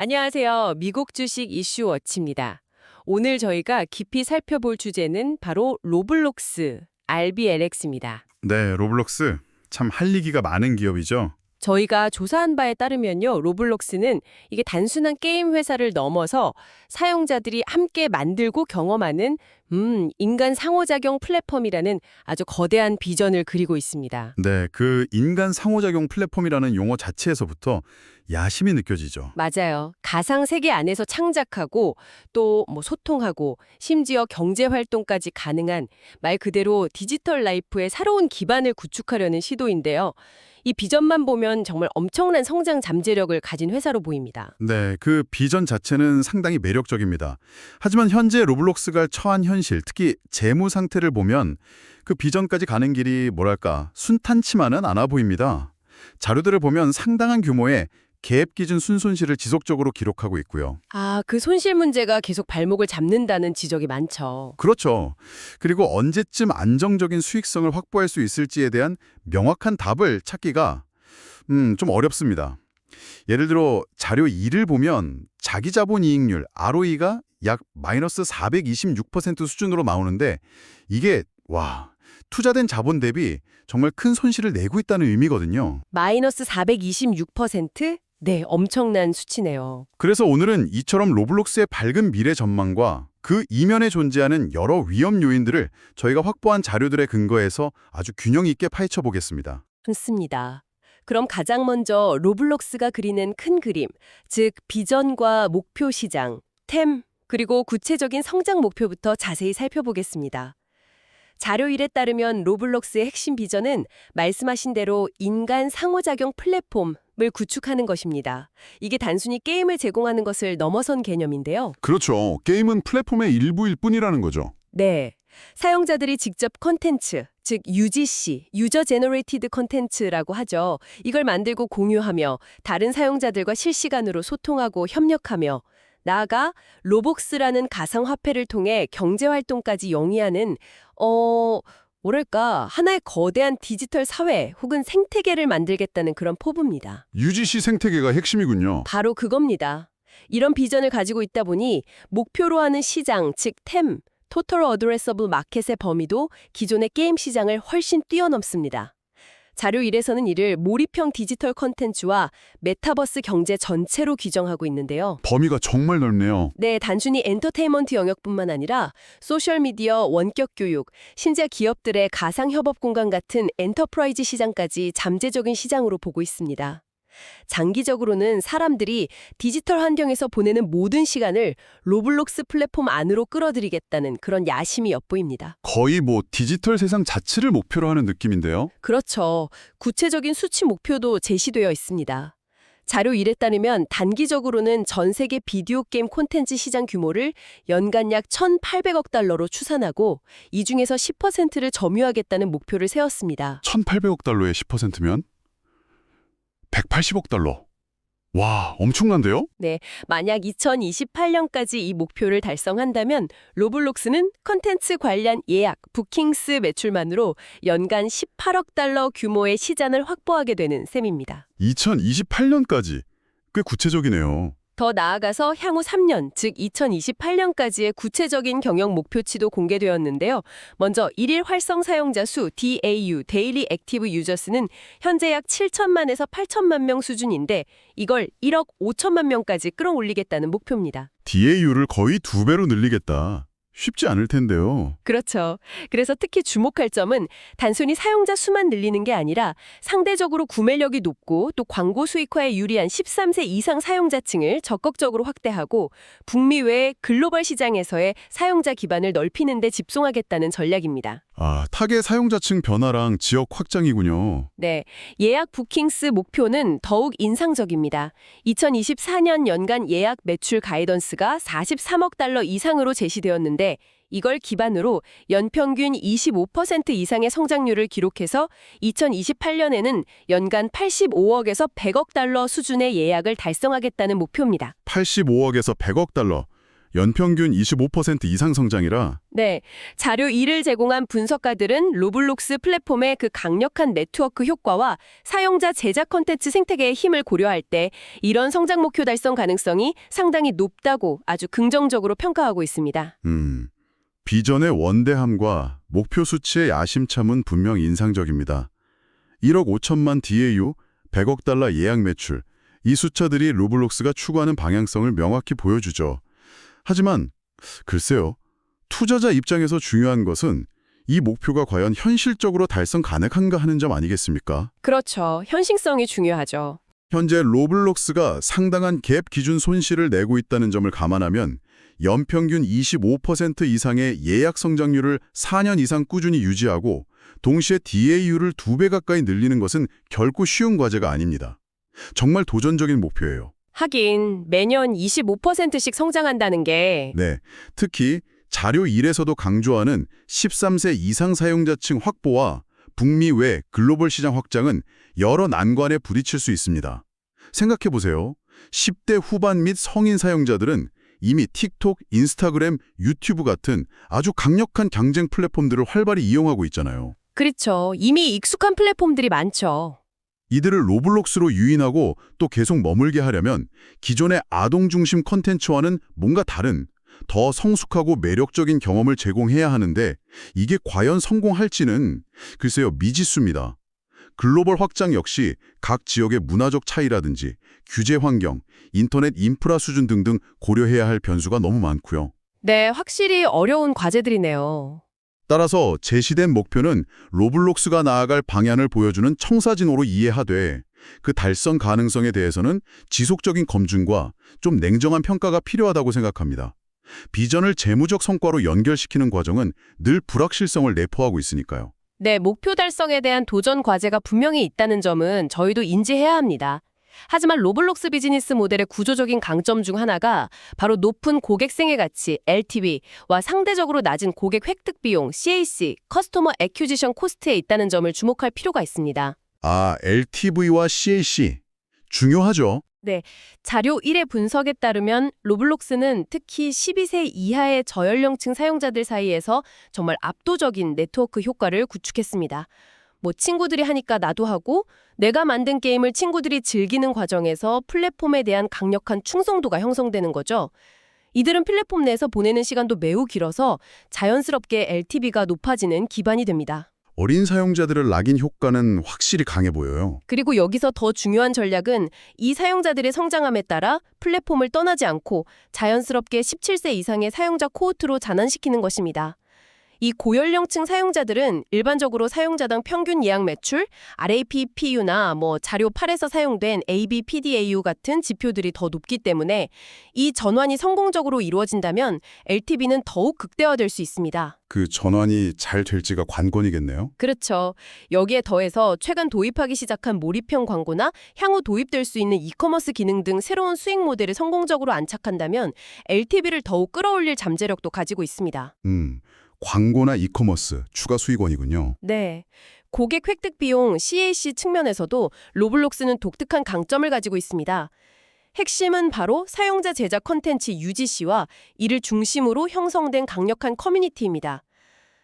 안녕하세요. 미국 주식 이슈워치입니다. 오늘 저희가 깊이 살펴볼 주제는 바로 로블록스, RBLX입니다. 네, 로블록스 참 할 얘기가 많은 기업이죠. 저희가 조사한 바에 따르면요, 로블록스는 이게 단순한 게임 회사를 넘어서 사용자들이 함께 만들고 경험하는 인간 상호작용 플랫폼이라는 아주 거대한 비전을 그리고 있습니다. 네, 그 인간 상호작용 플랫폼이라는 용어 자체에서부터 야심이 느껴지죠. 맞아요. 가상 세계 안에서 창작하고 또 소통하고 심지어 경제 활동까지 가능한 말 그대로 디지털 라이프의 새로운 기반을 구축하려는 시도인데요. 이 비전만 보면 정말 엄청난 성장 잠재력을 가진 회사로 보입니다. 네, 그 비전 자체는 상당히 매력적입니다. 하지만 현재 로블록스가 처한 현실, 특히 재무 상태를 보면 그 비전까지 가는 길이 뭐랄까 순탄치만은 않아 보입니다. 자료들을 보면 상당한 규모의 계획 기준 순손실을 지속적으로 기록하고 있고요. 그 손실 문제가 계속 발목을 잡는다는 지적이 많죠. 그렇죠. 그리고 언제쯤 안정적인 수익성을 확보할 수 있을지에 대한 명확한 답을 찾기가 좀 어렵습니다. 예를 들어 자료 2를 보면 자기자본 이익률 ROE가 약 마이너스 426% 수준으로 나오는데 이게 투자된 자본 대비 정말 큰 손실을 내고 있다는 의미거든요. 마이너스 426%? 네, 엄청난 수치네요. 그래서 오늘은 이처럼 로블록스의 밝은 미래 전망과 그 이면에 존재하는 여러 위험 요인들을 저희가 확보한 자료들에 근거해서 아주 균형 있게 파헤쳐 보겠습니다. 좋습니다. 그럼 가장 먼저 로블록스가 그리는 큰 그림, 즉 비전과 목표 시장, 템, 그리고 구체적인 성장 목표부터 자세히 살펴보겠습니다. 자료 1에 따르면 로블록스의 핵심 비전은 말씀하신 대로 인간 상호작용 플랫폼을 구축하는 것입니다. 이게 단순히 게임을 제공하는 것을 넘어선 개념인데요. 그렇죠. 게임은 플랫폼의 일부일 뿐이라는 거죠. 네. 사용자들이 직접 콘텐츠, 즉 UGC, 유저 제너레이티드 콘텐츠라고 하죠. 이걸 만들고 공유하며 다른 사용자들과 실시간으로 소통하고 협력하며 나아가 로복스라는 가상화폐를 통해 경제활동까지 영위하는 하나의 거대한 디지털 사회 혹은 생태계를 만들겠다는 그런 포부입니다. UGC 생태계가 핵심이군요. 바로 그겁니다. 이런 비전을 가지고 있다 보니 목표로 하는 시장, 즉 템, 토털 어드레서블 마켓의 범위도 기존의 게임 시장을 훨씬 뛰어넘습니다. 자료 1에서는 이를 몰입형 디지털 콘텐츠와 메타버스 경제 전체로 규정하고 있는데요. 범위가 정말 넓네요. 네, 단순히 엔터테인먼트 영역뿐만 아니라 소셜미디어, 원격 교육, 심지어 기업들의 가상협업 공간 같은 엔터프라이즈 시장까지 잠재적인 시장으로 보고 있습니다. 장기적으로는 사람들이 디지털 환경에서 보내는 모든 시간을 로블록스 플랫폼 안으로 끌어들이겠다는 그런 야심이 엿보입니다. 거의 디지털 세상 자체를 목표로 하는 느낌인데요. 그렇죠. 구체적인 수치 목표도 제시되어 있습니다. 자료 1에 따르면 단기적으로는 전 세계 비디오 게임 콘텐츠 시장 규모를 연간 약 1,800억 달러로 추산하고 이 중에서 10%를 점유하겠다는 목표를 세웠습니다. 1,800억 달러의 10%면 180억 달러. 와, 엄청난데요? 네, 만약 2028년까지 이 목표를 달성한다면 로블록스는 콘텐츠 관련 예약, 부킹스 매출만으로 연간 18억 달러 규모의 시장을 확보하게 되는 셈입니다. 2028년까지. 꽤 구체적이네요. 더 나아가서 향후 3년, 즉 2028년까지의 구체적인 경영 목표치도 공개되었는데요. 먼저 1일 활성 사용자 수 DAU, 데일리 액티브 유저스는 현재 약 7천만에서 8천만 명 수준인데 이걸 1억 5천만 명까지 끌어올리겠다는 목표입니다. DAU를 거의 2배로 늘리겠다. 쉽지 않을 텐데요. 그렇죠. 그래서 특히 주목할 점은 단순히 사용자 수만 늘리는 게 아니라 상대적으로 구매력이 높고 또 광고 수익화에 유리한 13세 이상 사용자층을 적극적으로 확대하고 북미 외 글로벌 시장에서의 사용자 기반을 넓히는 데 집중하겠다는 전략입니다. 타겟 사용자층 변화랑 지역 확장이군요. 네, 예약 부킹스 목표는 더욱 인상적입니다. 2024년 연간 예약 매출 가이던스가 43억 달러 이상으로 제시되었는데 이걸 기반으로 연평균 25% 이상의 성장률을 기록해서 2028년에는 연간 85억에서 100억 달러 수준의 예약을 달성하겠다는 목표입니다. 85억에서 100억 달러. 연평균 25% 이상 성장이라 네, 자료 2를 제공한 분석가들은 로블록스 플랫폼의 그 강력한 네트워크 효과와 사용자 제작 콘텐츠 생태계의 힘을 고려할 때 이런 성장 목표 달성 가능성이 상당히 높다고 아주 긍정적으로 평가하고 있습니다. 비전의 원대함과 목표 수치의 야심참은 분명 인상적입니다. 1억 5천만 DAU, 100억 달러 예약 매출, 이 숫자들이 로블록스가 추구하는 방향성을 명확히 보여주죠. 하지만 글쎄요, 투자자 입장에서 중요한 것은 이 목표가 과연 현실적으로 달성 가능한가 하는 점 아니겠습니까? 그렇죠. 현실성이 중요하죠. 현재 로블록스가 상당한 갭 기준 손실을 내고 있다는 점을 감안하면 연평균 25% 이상의 예약 성장률을 4년 이상 꾸준히 유지하고 동시에 DAU를 2배 가까이 늘리는 것은 결코 쉬운 과제가 아닙니다. 정말 도전적인 목표예요. 하긴 매년 25%씩 성장한다는 게 네, 특히 자료 1에서도 강조하는 13세 이상 사용자층 확보와 북미 외 글로벌 시장 확장은 여러 난관에 부딪힐 수 있습니다. 생각해보세요. 10대 후반 및 성인 사용자들은 이미 틱톡, 인스타그램, 유튜브 같은 아주 강력한 경쟁 플랫폼들을 활발히 이용하고 있잖아요. 그렇죠. 이미 익숙한 플랫폼들이 많죠. 이들을 로블록스로 유인하고 또 계속 머물게 하려면 기존의 아동 중심 콘텐츠와는 뭔가 다른, 더 성숙하고 매력적인 경험을 제공해야 하는데 이게 과연 성공할지는 글쎄요, 미지수입니다. 글로벌 확장 역시 각 지역의 문화적 차이라든지 규제 환경, 인터넷 인프라 수준 등등 고려해야 할 변수가 너무 많고요. 네, 확실히 어려운 과제들이네요. 따라서 제시된 목표는 로블록스가 나아갈 방향을 보여주는 청사진으로 이해하되 그 달성 가능성에 대해서는 지속적인 검증과 좀 냉정한 평가가 필요하다고 생각합니다. 비전을 재무적 성과로 연결시키는 과정은 늘 불확실성을 내포하고 있으니까요. 네, 목표 달성에 대한 도전 과제가 분명히 있다는 점은 저희도 인지해야 합니다. 하지만 로블록스 비즈니스 모델의 구조적인 강점 중 하나가 바로 높은 고객 생애 가치 (LTV와) 상대적으로 낮은 고객 획득 비용 (CAC) (커스터머 애큐지션 코스트에 있다는 점을 주목할 필요가 있습니다. LTV와 CAC 중요하죠. 네, 자료 1의 분석에 따르면 로블록스는 특히 12세 이하의 저연령층 사용자들 사이에서 정말 압도적인 네트워크 효과를 구축했습니다. 뭐 친구들이 하니까 나도 하고 내가 만든 게임을 친구들이 즐기는 과정에서 플랫폼에 대한 강력한 충성도가 형성되는 거죠. 이들은 플랫폼 내에서 보내는 시간도 매우 길어서 자연스럽게 LTV가 높아지는 기반이 됩니다. 어린 사용자들의 락인 효과는 확실히 강해 보여요. 그리고 여기서 더 중요한 전략은 이 사용자들의 성장함에 따라 플랫폼을 떠나지 않고 자연스럽게 17세 이상의 사용자 코호트로 전환시키는 것입니다. 이 고연령층 사용자들은 일반적으로 사용자당 평균 예약 매출, RAPPU나 자료 8에서 사용된 ABPDAU 같은 지표들이 더 높기 때문에 이 전환이 성공적으로 이루어진다면 LTV는 더욱 극대화될 수 있습니다. 그 전환이 잘 될지가 관건이겠네요. 그렇죠. 여기에 더해서 최근 도입하기 시작한 몰입형 광고나 향후 도입될 수 있는 이커머스 기능 등 새로운 수익 모델을 성공적으로 안착한다면 LTV를 더욱 끌어올릴 잠재력도 가지고 있습니다. 광고나 이커머스, 추가 수익원이군요. 네. 고객 획득 비용 CAC 측면에서도 로블록스는 독특한 강점을 가지고 있습니다. 핵심은 바로 사용자 제작 콘텐츠 UGC와 이를 중심으로 형성된 강력한 커뮤니티입니다.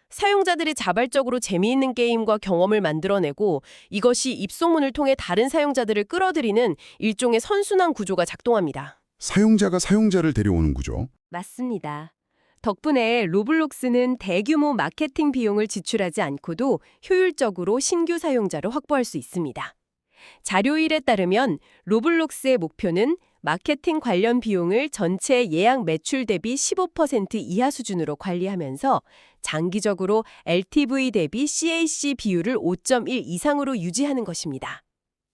사용자들이 자발적으로 재미있는 게임과 경험을 만들어내고 이것이 입소문을 통해 다른 사용자들을 끌어들이는 일종의 선순환 구조가 작동합니다. 사용자가 사용자를 데려오는 구조. 맞습니다. 덕분에 로블록스는 대규모 마케팅 비용을 지출하지 않고도 효율적으로 신규 사용자를 확보할 수 있습니다. 자료 1에 따르면 로블록스의 목표는 마케팅 관련 비용을 전체 예약 매출 대비 15% 이하 수준으로 관리하면서 장기적으로 LTV 대비 CAC 비율을 5.1 이상으로 유지하는 것입니다.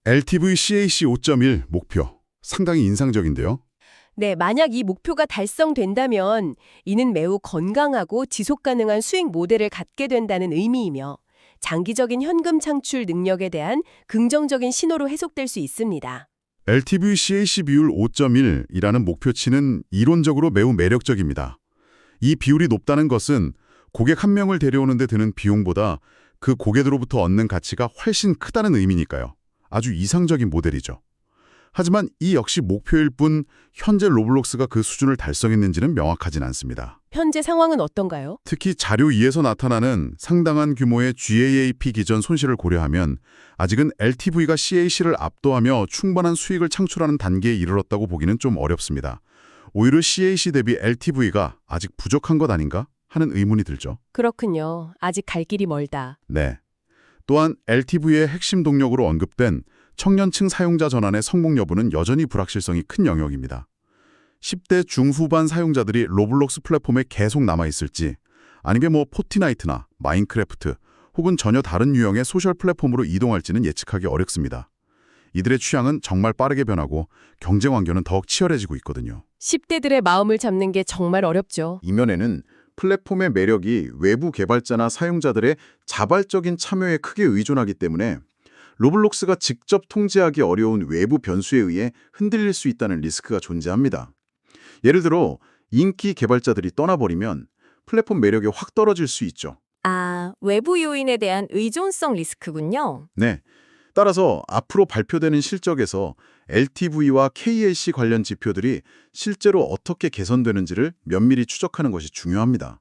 LTV CAC 5.1 목표. 상당히 인상적인데요. 네, 만약 이 목표가 달성된다면 이는 매우 건강하고 지속 가능한 수익 모델을 갖게 된다는 의미이며 장기적인 현금 창출 능력에 대한 긍정적인 신호로 해석될 수 있습니다. LTV CAC 비율 5.1이라는 목표치는 이론적으로 매우 매력적입니다. 이 비율이 높다는 것은 고객 한 명을 데려오는 데 드는 비용보다 그 고객으로부터 얻는 가치가 훨씬 크다는 의미니까요. 아주 이상적인 모델이죠. 하지만 이 역시 목표일 뿐 현재 로블록스가 그 수준을 달성했는지는 명확하진 않습니다. 현재 상황은 어떤가요? 특히 자료 2에서 나타나는 상당한 규모의 GAAP 기전 손실을 고려하면 아직은 LTV가 CAC를 압도하며 충분한 수익을 창출하는 단계에 이르렀다고 보기는 좀 어렵습니다. 오히려 CAC 대비 LTV가 아직 부족한 것 아닌가 하는 의문이 들죠. 그렇군요. 아직 갈 길이 멀다. 네. 또한 LTV의 핵심 동력으로 언급된 청년층 사용자 전환의 성공 여부는 여전히 불확실성이 큰 영역입니다. 10대 중후반 사용자들이 로블록스 플랫폼에 계속 남아있을지 아니면 포트나이트나 마인크래프트 혹은 전혀 다른 유형의 소셜 플랫폼으로 이동할지는 예측하기 어렵습니다. 이들의 취향은 정말 빠르게 변하고 경쟁 환경은 더욱 치열해지고 있거든요. 10대들의 마음을 잡는 게 정말 어렵죠. 이면에는 플랫폼의 매력이 외부 개발자나 사용자들의 자발적인 참여에 크게 의존하기 때문에 로블록스가 직접 통제하기 어려운 외부 변수에 의해 흔들릴 수 있다는 리스크가 존재합니다. 예를 들어 인기 개발자들이 떠나버리면 플랫폼 매력이 확 떨어질 수 있죠. 아, 외부 요인에 대한 의존성 리스크군요. 네. 따라서 앞으로 발표되는 실적에서 LTV와 KLC 관련 지표들이 실제로 어떻게 개선되는지를 면밀히 추적하는 것이 중요합니다.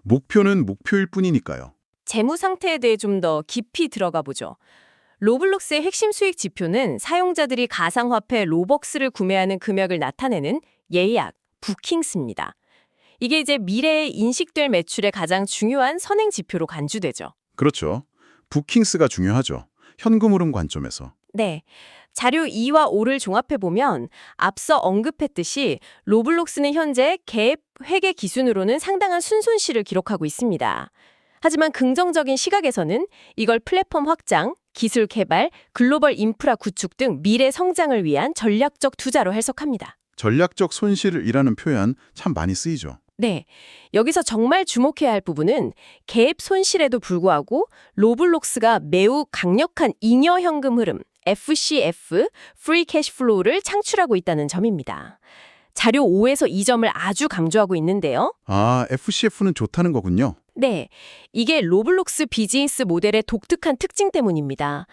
목표는 목표일 뿐이니까요. 재무 상태에 대해 좀 더 깊이 들어가 보죠. 로블록스의 핵심 수익 지표는 사용자들이 가상화폐 로벅스를 구매하는 금액을 나타내는 예약, 부킹스입니다. 이게 이제 미래에 인식될 매출의 가장 중요한 선행 지표로 간주되죠. 그렇죠. 부킹스가 중요하죠. 현금 흐름 관점에서. 네. 자료 2와 5를 종합해보면 앞서 언급했듯이 로블록스는 현재 갭 회계 기준으로는 상당한 순손실을 기록하고 있습니다. 하지만 긍정적인 시각에서는 이걸 플랫폼 확장, 기술 개발, 글로벌 인프라 구축 등 미래 성장을 위한 전략적 투자로 해석합니다. 전략적 손실이라는 표현 참 많이 쓰이죠. 네, 여기서 정말 주목해야 할 부분은 갭 손실에도 불구하고 로블록스가 매우 강력한 잉여 현금 흐름, FCF, Free Cash Flow를 창출하고 있다는 점입니다. 자료 5에서 이 점을 아주 강조하고 있는데요. 아, FCF는 좋다는 거군요. 네, 이게 로블록스 비즈니스 모델의 독특한 특징 때문입니다.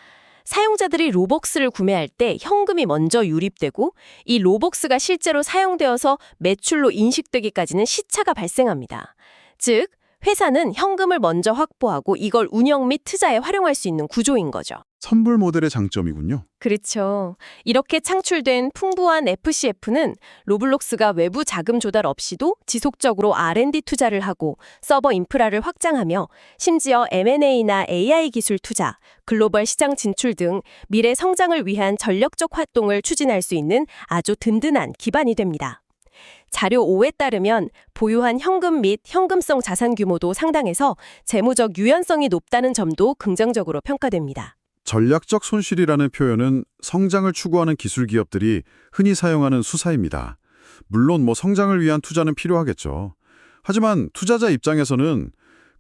사용자들이 로벅스를 구매할 때 현금이 먼저 유입되고 이 로벅스가 실제로 사용되어서 매출로 인식되기까지는 시차가 발생합니다. 즉, 회사는 현금을 먼저 확보하고 이걸 운영 및 투자에 활용할 수 있는 구조인 거죠. 선불 모델의 장점이군요. 그렇죠. 이렇게 창출된 풍부한 FCF는 로블록스가 외부 자금 조달 없이도 지속적으로 R&D 투자를 하고 서버 인프라를 확장하며 심지어 M&A나 AI 기술 투자, 글로벌 시장 진출 등 미래 성장을 위한 전략적 활동을 추진할 수 있는 아주 든든한 기반이 됩니다. 자료 5에 따르면 보유한 현금 및 현금성 자산 규모도 상당해서 재무적 유연성이 높다는 점도 긍정적으로 평가됩니다. 전략적 손실이라는 표현은 성장을 추구하는 기술 기업들이 흔히 사용하는 수사입니다. 물론 성장을 위한 투자는 필요하겠죠. 하지만 투자자 입장에서는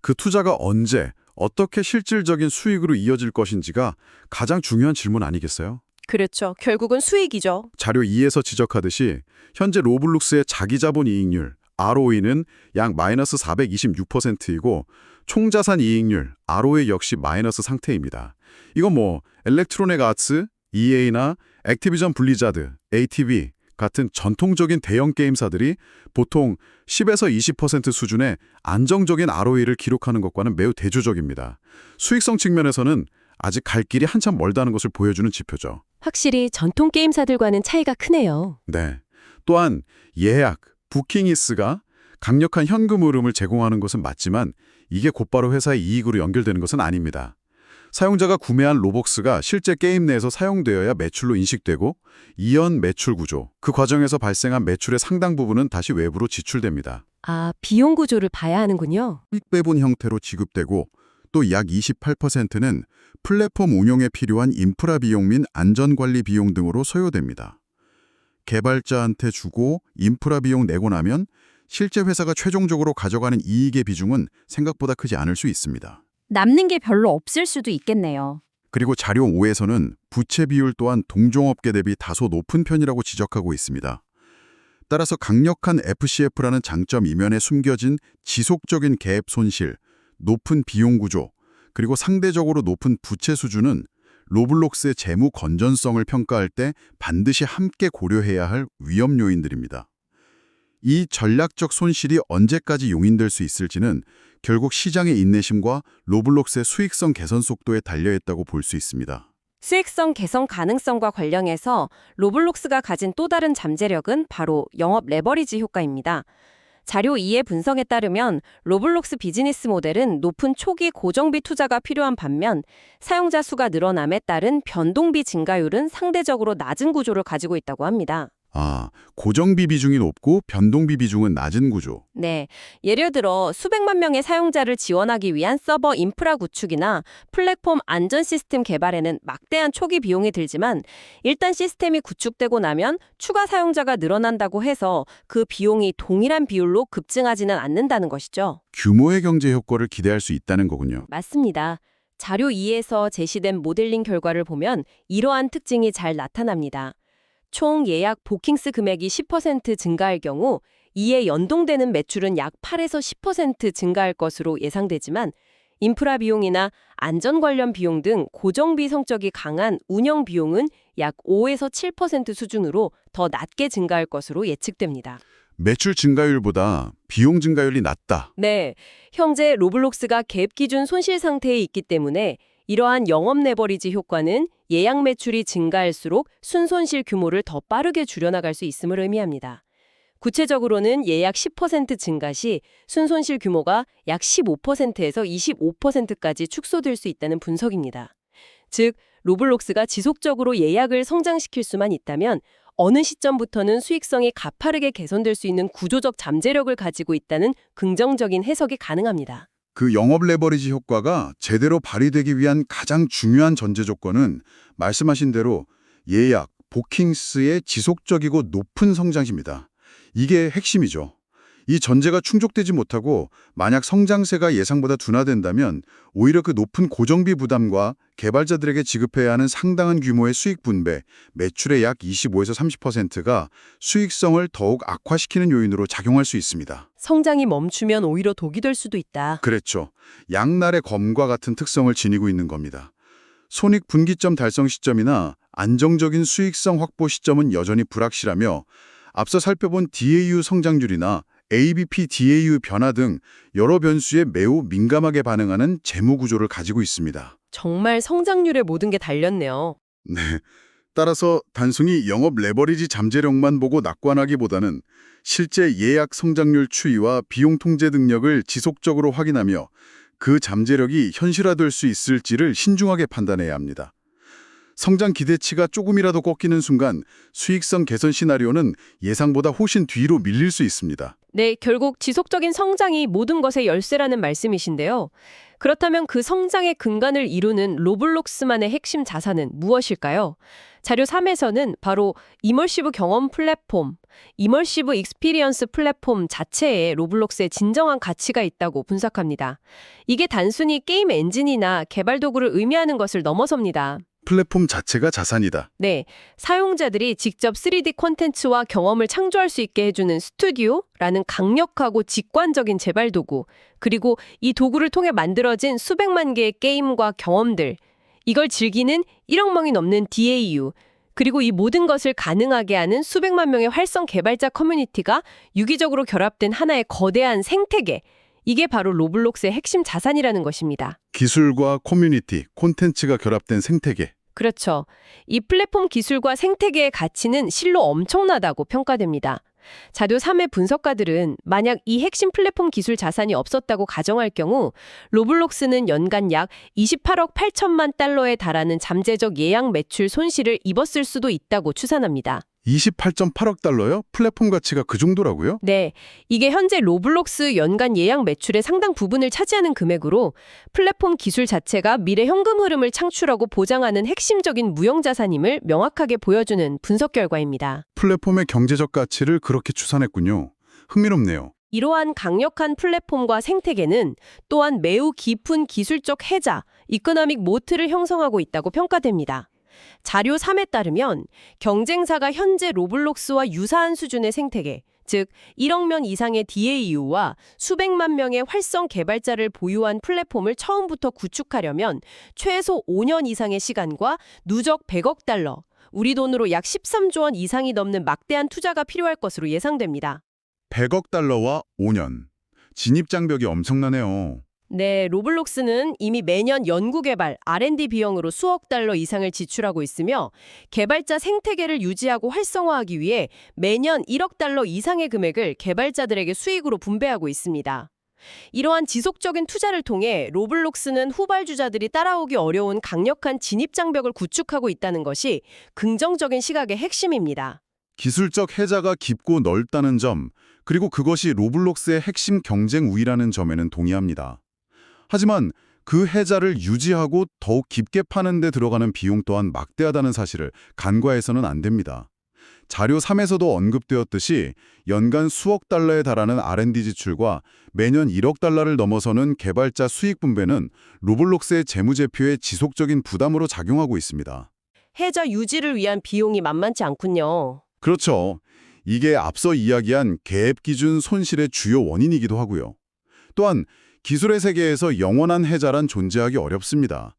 그 투자가 언제, 어떻게 실질적인 수익으로 이어질 것인지가 가장 중요한 질문 아니겠어요? 그렇죠. 결국은 수익이죠. 자료 2에서 지적하듯이 현재 로블록스의 자기자본 이익률, ROE는 약 마이너스 426%이고 총자산 이익률, ROE 역시 마이너스 상태입니다. 이건 엘렉트로닉 아츠, EA나 액티비전 블리자드, ATV 같은 전통적인 대형 게임사들이 보통 10에서 20% 수준의 안정적인 ROE를 기록하는 것과는 매우 대조적입니다. 수익성 측면에서는 아직 갈 길이 한참 멀다는 것을 보여주는 지표죠. 확실히 전통 게임사들과는 차이가 크네요. 네. 또한 예약, 부킹이스가 강력한 현금 흐름을 제공하는 것은 맞지만 이게 곧바로 회사의 이익으로 연결되는 것은 아닙니다. 사용자가 구매한 로벅스가 실제 게임 내에서 사용되어야 매출로 인식되고 이연 매출 구조, 그 과정에서 발생한 매출의 상당 부분은 다시 외부로 지출됩니다. 아, 비용 구조를 봐야 하는군요. 수익 배분 형태로 지급되고 또 약 28%는 플랫폼 운용에 필요한 인프라 비용 및 안전관리 비용 등으로 소요됩니다. 개발자한테 주고 인프라 비용 내고 나면 실제 회사가 최종적으로 가져가는 이익의 비중은 생각보다 크지 않을 수 있습니다. 남는 게 별로 없을 수도 있겠네요. 그리고 자료 5에서는 부채 비율 또한 동종업계 대비 다소 높은 편이라고 지적하고 있습니다. 따라서 강력한 FCF라는 장점 이면에 숨겨진 지속적인 갭 손실, 높은 비용 구조, 그리고 상대적으로 높은 부채 수준은 로블록스의 재무 건전성을 평가할 때 반드시 함께 고려해야 할 위험 요인들입니다. 이 전략적 손실이 언제까지 용인될 수 있을지는 결국 시장의 인내심과 로블록스의 수익성 개선 속도에 달려있다고 볼 수 있습니다. 수익성 개선 가능성과 관련해서 로블록스가 가진 또 다른 잠재력은 바로 영업 레버리지 효과입니다. 자료 2의 분석에 따르면 로블록스 비즈니스 모델은 높은 초기 고정비 투자가 필요한 반면 사용자 수가 늘어남에 따른 변동비 증가율은 상대적으로 낮은 구조를 가지고 있다고 합니다. 고정비 비중이 높고 변동비 비중은 낮은 구조. 네, 예를 들어 수백만 명의 사용자를 지원하기 위한 서버 인프라 구축이나 플랫폼 안전 시스템 개발에는 막대한 초기 비용이 들지만 일단 시스템이 구축되고 나면 추가 사용자가 늘어난다고 해서 그 비용이 동일한 비율로 급증하지는 않는다는 것이죠. 규모의 경제 효과를 기대할 수 있다는 거군요. 맞습니다. 자료 2에서 제시된 모델링 결과를 보면 이러한 특징이 잘 나타납니다. 총 예약 보킹스 금액이 10% 증가할 경우 이에 연동되는 매출은 약 8에서 10% 증가할 것으로 예상되지만 인프라 비용이나 안전 관련 비용 등 고정비 성격이 강한 운영 비용은 약 5에서 7% 수준으로 더 낮게 증가할 것으로 예측됩니다. 매출 증가율보다 비용 증가율이 낮다. 네, 현재 로블록스가 갭 기준 손실 상태에 있기 때문에 이러한 영업 레버리지 효과는 예약 매출이 증가할수록 순손실 규모를 더 빠르게 줄여나갈 수 있음을 의미합니다. 구체적으로는 예약 10% 증가 시 순손실 규모가 약 15%에서 25%까지 축소될 수 있다는 분석입니다. 즉, 로블록스가 지속적으로 예약을 성장시킬 수만 있다면 어느 시점부터는 수익성이 가파르게 개선될 수 있는 구조적 잠재력을 가지고 있다는 긍정적인 해석이 가능합니다. 그 영업 레버리지 효과가 제대로 발휘되기 위한 가장 중요한 전제 조건은 말씀하신 대로 예약, 보킹스의 지속적이고 높은 성장입니다. 이게 핵심이죠. 이 전제가 충족되지 못하고 만약 성장세가 예상보다 둔화된다면 오히려 그 높은 고정비 부담과 개발자들에게 지급해야 하는 상당한 규모의 수익 분배, 매출의 약 25에서 30%가 수익성을 더욱 악화시키는 요인으로 작용할 수 있습니다. 성장이 멈추면 오히려 독이 될 수도 있다. 그렇죠. 양날의 검과 같은 특성을 지니고 있는 겁니다. 손익 분기점 달성 시점이나 안정적인 수익성 확보 시점은 여전히 불확실하며 앞서 살펴본 DAU 성장률이나 ABP DAU 변화 등 여러 변수에 매우 민감하게 반응하는 재무 구조를 가지고 있습니다. 정말 성장률에 모든 게 달렸네요. 네. 따라서 단순히 영업 레버리지 잠재력만 보고 낙관하기보다는 실제 예약 성장률 추이와 비용 통제 능력을 지속적으로 확인하며 그 잠재력이 현실화될 수 있을지를 신중하게 판단해야 합니다. 성장 기대치가 조금이라도 꺾이는 순간 수익성 개선 시나리오는 예상보다 훨씬 뒤로 밀릴 수 있습니다. 네, 결국 지속적인 성장이 모든 것의 열쇠라는 말씀이신데요. 그렇다면 그 성장의 근간을 이루는 로블록스만의 핵심 자산은 무엇일까요? 자료 3에서는 바로 이머시브 경험 플랫폼, 이머시브 익스피리언스 플랫폼 자체에 로블록스의 진정한 가치가 있다고 분석합니다. 이게 단순히 게임 엔진이나 개발 도구를 의미하는 것을 넘어섭니다. 플랫폼 자체가 자산이다. 네, 사용자들이 직접 3D 콘텐츠와 경험을 창조할 수 있게 해주는 스튜디오라는 강력하고 직관적인 재발 도구, 그리고 이 도구를 통해 만들어진 수백만 개의 게임과 경험들, 이걸 즐기는 1억 명이 넘는 DAU, 그리고 이 모든 것을 가능하게 하는 수백만 명의 활성 개발자 커뮤니티가 유기적으로 결합된 하나의 거대한 생태계, 이게 바로 로블록스의 핵심 자산이라는 것입니다. 기술과 커뮤니티, 콘텐츠가 결합된 생태계. 그렇죠. 이 플랫폼 기술과 생태계의 가치는 실로 엄청나다고 평가됩니다. 자료 3의 분석가들은 만약 이 핵심 플랫폼 기술 자산이 없었다고 가정할 경우 로블록스는 연간 약 28억 8천만 달러에 달하는 잠재적 예약 매출 손실을 입었을 수도 있다고 추산합니다. 28.8억 달러요? 플랫폼 가치가 그 정도라고요? 네, 이게 현재 로블록스 연간 예약 매출의 상당 부분을 차지하는 금액으로 플랫폼 기술 자체가 미래 현금 흐름을 창출하고 보장하는 핵심적인 무형자산임을 명확하게 보여주는 분석 결과입니다. 플랫폼의 경제적 가치를 그렇게 추산했군요. 흥미롭네요. 이러한 강력한 플랫폼과 생태계는 또한 매우 깊은 기술적 해자, 이코노믹 모트를 형성하고 있다고 평가됩니다. 자료 3에 따르면 경쟁사가 현재 로블록스와 유사한 수준의 생태계, 즉 1억 명 이상의 DAU와 수백만 명의 활성 개발자를 보유한 플랫폼을 처음부터 구축하려면 최소 5년 이상의 시간과 누적 100억 달러, 우리 돈으로 약 13조 원 이상이 넘는 막대한 투자가 필요할 것으로 예상됩니다. 100억 달러와 5년. 진입장벽이 엄청나네요. 네, 로블록스는 이미 매년 연구개발, R&D 비용으로 수억 달러 이상을 지출하고 있으며 개발자 생태계를 유지하고 활성화하기 위해 매년 1억 달러 이상의 금액을 개발자들에게 수익으로 분배하고 있습니다. 이러한 지속적인 투자를 통해 로블록스는 후발주자들이 따라오기 어려운 강력한 진입장벽을 구축하고 있다는 것이 긍정적인 시각의 핵심입니다. 기술적 해자가 깊고 넓다는 점, 그리고 그것이 로블록스의 핵심 경쟁 우위라는 점에는 동의합니다. 하지만 그 해자를 유지하고 더욱 깊게 파는 데 들어가는 비용 또한 막대하다는 사실을 간과해서는 안 됩니다. 자료 3에서도 언급되었듯이 연간 수억 달러에 달하는 R&D 지출과 매년 1억 달러를 넘어서는 개발자 수익 분배는 로블록스의 재무제표에 지속적인 부담으로 작용하고 있습니다. 해자 유지를 위한 비용이 만만치 않군요. 그렇죠. 이게 앞서 이야기한 계획 기준 손실의 주요 원인이기도 하고요. 또한 기술의 세계에서 영원한 해자란 존재하기 어렵습니다.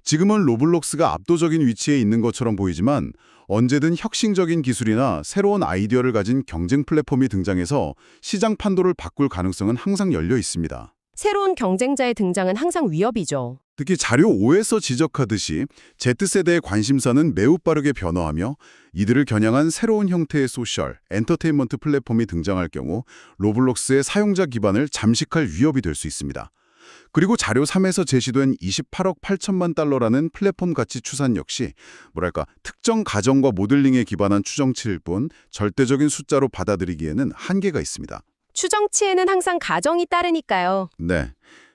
지금은 로블록스가 압도적인 위치에 있는 것처럼 보이지만 언제든 혁신적인 기술이나 새로운 아이디어를 가진 경쟁 플랫폼이 등장해서 시장 판도를 바꿀 가능성은 항상 열려 있습니다. 새로운 경쟁자의 등장은 항상 위협이죠. 특히 자료 5에서 지적하듯이 Z세대의 관심사는 매우 빠르게 변화하며 이들을 겨냥한 새로운 형태의 소셜, 엔터테인먼트 플랫폼이 등장할 경우 로블록스의 사용자 기반을 잠식할 위협이 될 수 있습니다. 그리고 자료 3에서 제시된 28억 8천만 달러라는 플랫폼 가치 추산 역시 특정 가정과 모델링에 기반한 추정치일 뿐 절대적인 숫자로 받아들이기에는 한계가 있습니다. 추정치에는 항상 가정이 따르니까요. 네.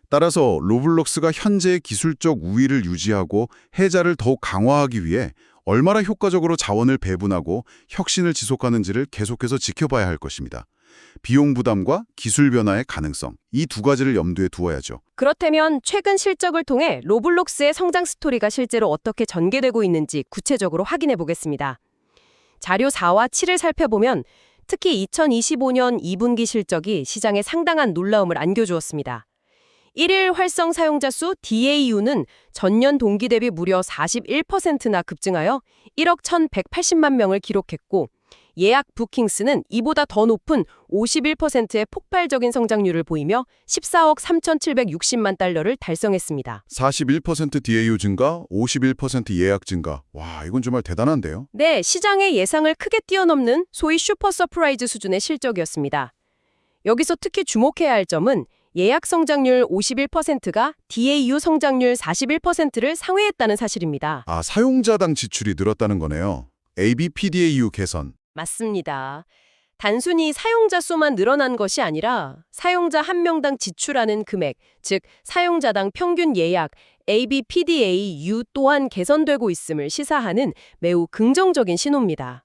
따라서 로블록스가 현재의 기술적 우위를 유지하고 해자를 더욱 강화하기 위해 얼마나 효과적으로 자원을 배분하고 혁신을 지속하는지를 계속해서 지켜봐야 할 것입니다. 비용 부담과 기술 변화의 가능성, 이 두 가지를 염두에 두어야죠. 그렇다면 최근 실적을 통해 로블록스의 성장 스토리가 실제로 어떻게 전개되고 있는지 구체적으로 확인해 보겠습니다. 자료 4와 7을 살펴보면 특히 2025년 2분기 실적이 시장에 상당한 놀라움을 안겨주었습니다. 1일 활성 사용자 수 DAU는 전년 동기 대비 무려 41%나 급증하여 1억 1,180만 명을 기록했고 예약 부킹스는 이보다 더 높은 51%의 폭발적인 성장률을 보이며 14억 3,760만 달러를 달성했습니다. 41% DAU 증가, 51% 예약 증가. 와, 이건 정말 대단한데요? 네, 시장의 예상을 크게 뛰어넘는 소위 슈퍼 서프라이즈 수준의 실적이었습니다. 여기서 특히 주목해야 할 점은 예약 성장률 51%가 DAU 성장률 41%를 상회했다는 사실입니다. 아, 사용자당 지출이 늘었다는 거네요. ABPDAU 개선. 맞습니다. 단순히 사용자 수만 늘어난 것이 아니라 사용자 한 명당 지출하는 금액, 즉 사용자당 평균 예약, ABPDAU 또한 개선되고 있음을 시사하는 매우 긍정적인 신호입니다.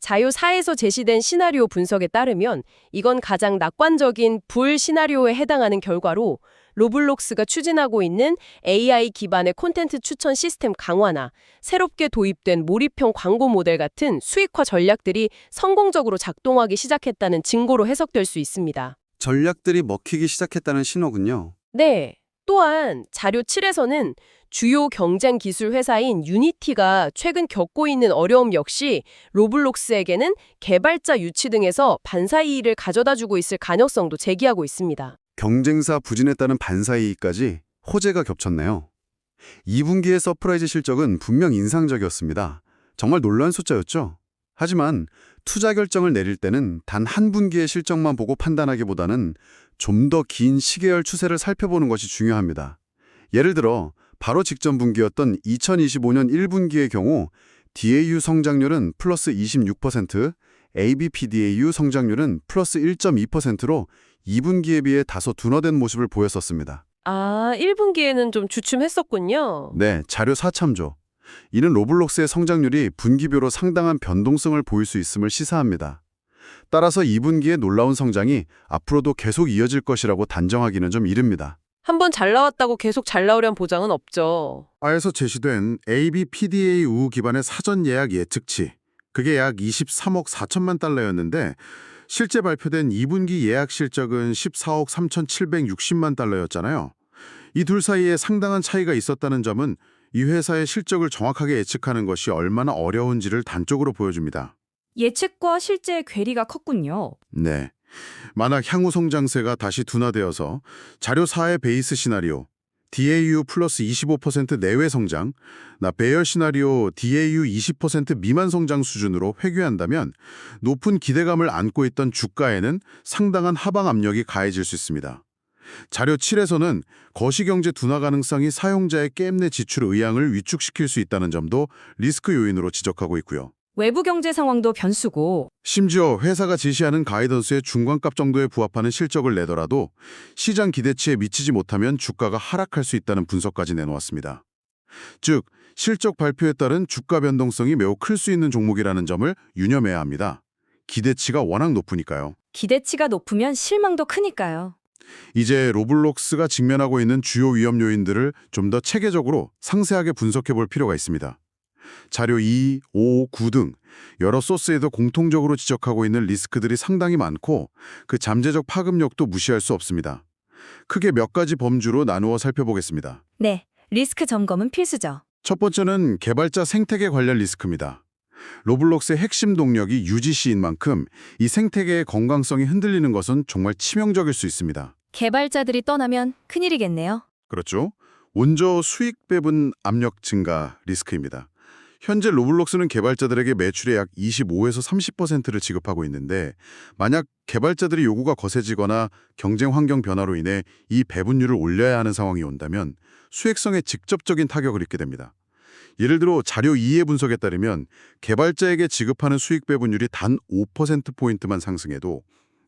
자료 4에서 제시된 시나리오 분석에 따르면 이건 가장 낙관적인 불 시나리오에 해당하는 결과로 로블록스가 추진하고 있는 AI 기반의 콘텐츠 추천 시스템 강화나 새롭게 도입된 몰입형 광고 모델 같은 수익화 전략들이 성공적으로 작동하기 시작했다는 증거로 해석될 수 있습니다. 전략들이 먹히기 시작했다는 신호군요. 네. 또한 자료 7에서는 주요 경쟁 기술 회사인 유니티가 최근 겪고 있는 어려움 역시 로블록스에게는 개발자 유치 등에서 반사이익을 가져다주고 있을 가능성도 제기하고 있습니다. 경쟁사 부진했다는 반사이익까지 호재가 겹쳤네요. 2분기의 서프라이즈 실적은 분명 인상적이었습니다. 정말 놀라운 숫자였죠. 하지만 투자 결정을 내릴 때는 단 한 분기의 실적만 보고 판단하기보다는 좀 더 긴 시계열 추세를 살펴보는 것이 중요합니다. 예를 들어 바로 직전 분기였던 2025년 1분기의 경우 DAU 성장률은 플러스 26%, ABPDAU 성장률은 플러스 1.2%로 2분기에 비해 다소 둔화된 모습을 보였었습니다. 아, 1분기에는 좀 주춤했었군요. 네, 자료 4참조. 이는 로블록스의 성장률이 분기별로 상당한 변동성을 보일 수 있음을 시사합니다. 따라서 2분기의 놀라운 성장이 앞으로도 계속 이어질 것이라고 단정하기는 좀 이릅니다. 한번 잘 나왔다고 계속 잘 나오려는 보장은 없죠. 아에서 제시된 ABPDA 우후 기반의 사전 예약 예측치, 그게 약 23억 4천만 달러였는데 실제 발표된 2분기 예약 실적은 14억 3,760만 달러였잖아요. 이 둘 사이에 상당한 차이가 있었다는 점은 이 회사의 실적을 정확하게 예측하는 것이 얼마나 어려운지를 단적으로 보여줍니다. 예측과 실제의 괴리가 컸군요. 네. 만약 향후 성장세가 다시 둔화되어서 자료 4의 베이스 시나리오 DAU 플러스 25% 내외 성장, 배열 시나리오 DAU 20% 미만 성장 수준으로 회귀한다면 높은 기대감을 안고 있던 주가에는 상당한 하방 압력이 가해질 수 있습니다. 자료 7에서는 거시경제 둔화 가능성이 사용자의 게임 내 지출 의향을 위축시킬 수 있다는 점도 리스크 요인으로 지적하고 있고요. 외부 경제 상황도 변수고 심지어 회사가 제시하는 가이던스의 중간값 정도에 부합하는 실적을 내더라도 시장 기대치에 미치지 못하면 주가가 하락할 수 있다는 분석까지 내놓았습니다. 즉, 실적 발표에 따른 주가 변동성이 매우 클 수 있는 종목이라는 점을 유념해야 합니다. 기대치가 워낙 높으니까요. 기대치가 높으면 실망도 크니까요. 이제 로블록스가 직면하고 있는 주요 위험 요인들을 좀 더 체계적으로 상세하게 분석해 볼 필요가 있습니다. 자료 2, 5, 9 등 여러 소스에도 공통적으로 지적하고 있는 리스크들이 상당히 많고 그 잠재적 파급력도 무시할 수 없습니다. 크게 몇 가지 범주로 나누어 살펴보겠습니다. 네, 리스크 점검은 필수죠. 첫 번째는 개발자 생태계 관련 리스크입니다. 로블록스의 핵심 동력이 UGC인 만큼 이 생태계의 건강성이 흔들리는 것은 정말 치명적일 수 있습니다. 개발자들이 떠나면 큰일이겠네요. 그렇죠. 원조 수익 배분 압력 증가 리스크입니다. 현재 로블록스는 개발자들에게 매출의 약 25에서 30%를 지급하고 있는데 만약 개발자들의 요구가 거세지거나 경쟁 환경 변화로 인해 이 배분율을 올려야 하는 상황이 온다면 수익성에 직접적인 타격을 입게 됩니다. 예를 들어 자료 2의 분석에 따르면 개발자에게 지급하는 수익 배분율이 단 5%포인트만 상승해도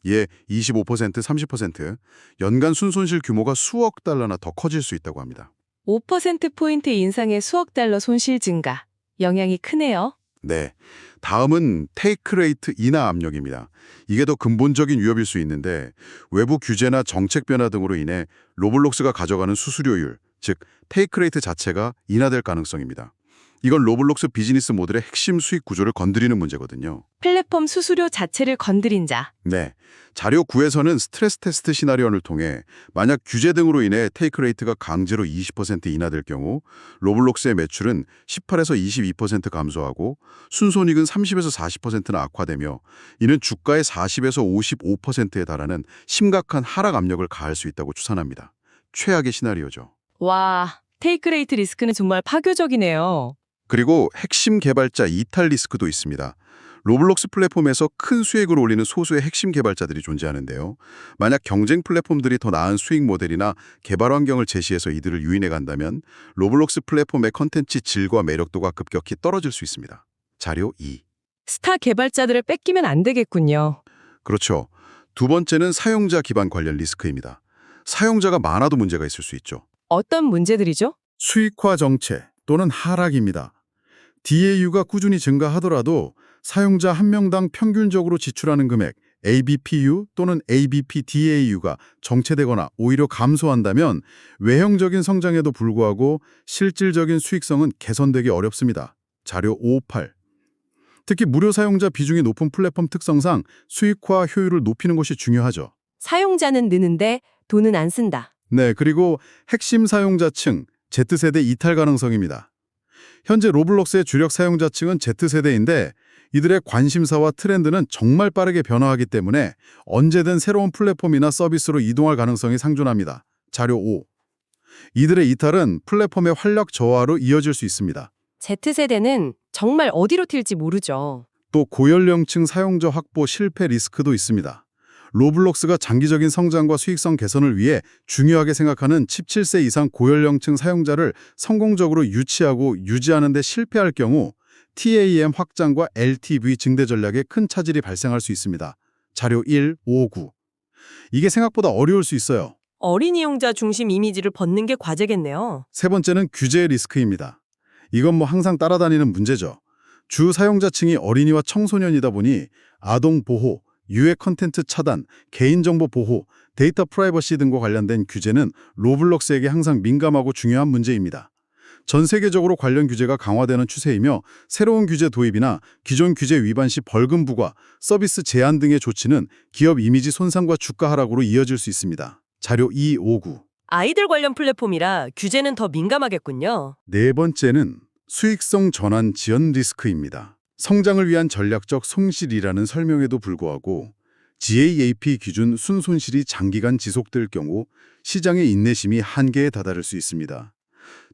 25%, 30% 연간 순손실 규모가 수억 달러나 더 커질 수 있다고 합니다. 5%포인트 인상의 수억 달러 손실 증가. 영향이 크네요. 네, 다음은 테이크 레이트 인하 압력입니다. 이게 더 근본적인 위협일 수 있는데 외부 규제나 정책 변화 등으로 인해 로블록스가 가져가는 수수료율, 즉 테이크 레이트 자체가 인하될 가능성입니다. 이건 로블록스 비즈니스 모델의 핵심 수익 구조를 건드리는 문제거든요. 플랫폼 수수료 자체를 건드린 자. 네, 자료 9에서는 스트레스 테스트 시나리오를 통해 만약 규제 등으로 인해 테이크 레이트가 강제로 20% 인하될 경우 로블록스의 매출은 18에서 22% 감소하고 순손익은 30에서 40%나 악화되며 이는 주가의 40에서 55%에 달하는 심각한 하락 압력을 가할 수 있다고 추산합니다. 최악의 시나리오죠. 와, 테이크 레이트 리스크는 정말 파교적이네요. 그리고 핵심 개발자 이탈 리스크도 있습니다. 로블록스 플랫폼에서 큰 수익을 올리는 소수의 핵심 개발자들이 존재하는데요. 만약 경쟁 플랫폼들이 더 나은 수익 모델이나 개발 환경을 제시해서 이들을 유인해 간다면 로블록스 플랫폼의 컨텐츠 질과 매력도가 급격히 떨어질 수 있습니다. 자료 2. 스타 개발자들을 뺏기면 안 되겠군요. 그렇죠. 두 번째는 사용자 기반 관련 리스크입니다. 사용자가 많아도 문제가 있을 수 있죠. 어떤 문제들이죠? 수익화 정체 또는 하락입니다. DAU가 꾸준히 증가하더라도 사용자 한 명당 평균적으로 지출하는 금액 ABPU 또는 ABPDAU가 정체되거나 오히려 감소한다면 외형적인 성장에도 불구하고 실질적인 수익성은 개선되기 어렵습니다. 자료 5.8. 특히 무료 사용자 비중이 높은 플랫폼 특성상 수익화 효율을 높이는 것이 중요하죠. 사용자는 느는데 돈은 안 쓴다. 네, 그리고 핵심 사용자층 Z세대 이탈 가능성입니다. 현재 로블록스의 주력 사용자층은 Z세대인데 이들의 관심사와 트렌드는 정말 빠르게 변화하기 때문에 언제든 새로운 플랫폼이나 서비스로 이동할 가능성이 상존합니다. 자료 5. 이들의 이탈은 플랫폼의 활력 저하로 이어질 수 있습니다. Z세대는 정말 어디로 튈지 모르죠. 또 고연령층 사용자 확보 실패 리스크도 있습니다. 로블록스가 장기적인 성장과 수익성 개선을 위해 중요하게 생각하는 17세 이상 고연령층 사용자를 성공적으로 유치하고 유지하는 데 실패할 경우 TAM 확장과 LTV 증대 전략에 큰 차질이 발생할 수 있습니다. 자료 1, 5, 9. 이게 생각보다 어려울 수 있어요. 어린 이용자 중심 이미지를 벗는 게 과제겠네요. 세 번째는 규제 리스크입니다. 이건 항상 따라다니는 문제죠. 주 사용자층이 어린이와 청소년이다 보니 아동 보호, 유해 컨텐츠 차단, 개인정보 보호, 데이터 프라이버시 등과 관련된 규제는 로블록스에게 항상 민감하고 중요한 문제입니다. 전 세계적으로 관련 규제가 강화되는 추세이며 새로운 규제 도입이나 기존 규제 위반 시 벌금 부과, 서비스 제한 등의 조치는 기업 이미지 손상과 주가 하락으로 이어질 수 있습니다. 자료 259. 아이들 관련 플랫폼이라 규제는 더 민감하겠군요. 네 번째는 수익성 전환 지연 리스크입니다. 성장을 위한 전략적 손실이라는 설명에도 불구하고 GAAP 기준 순손실이 장기간 지속될 경우 시장의 인내심이 한계에 다다를 수 있습니다.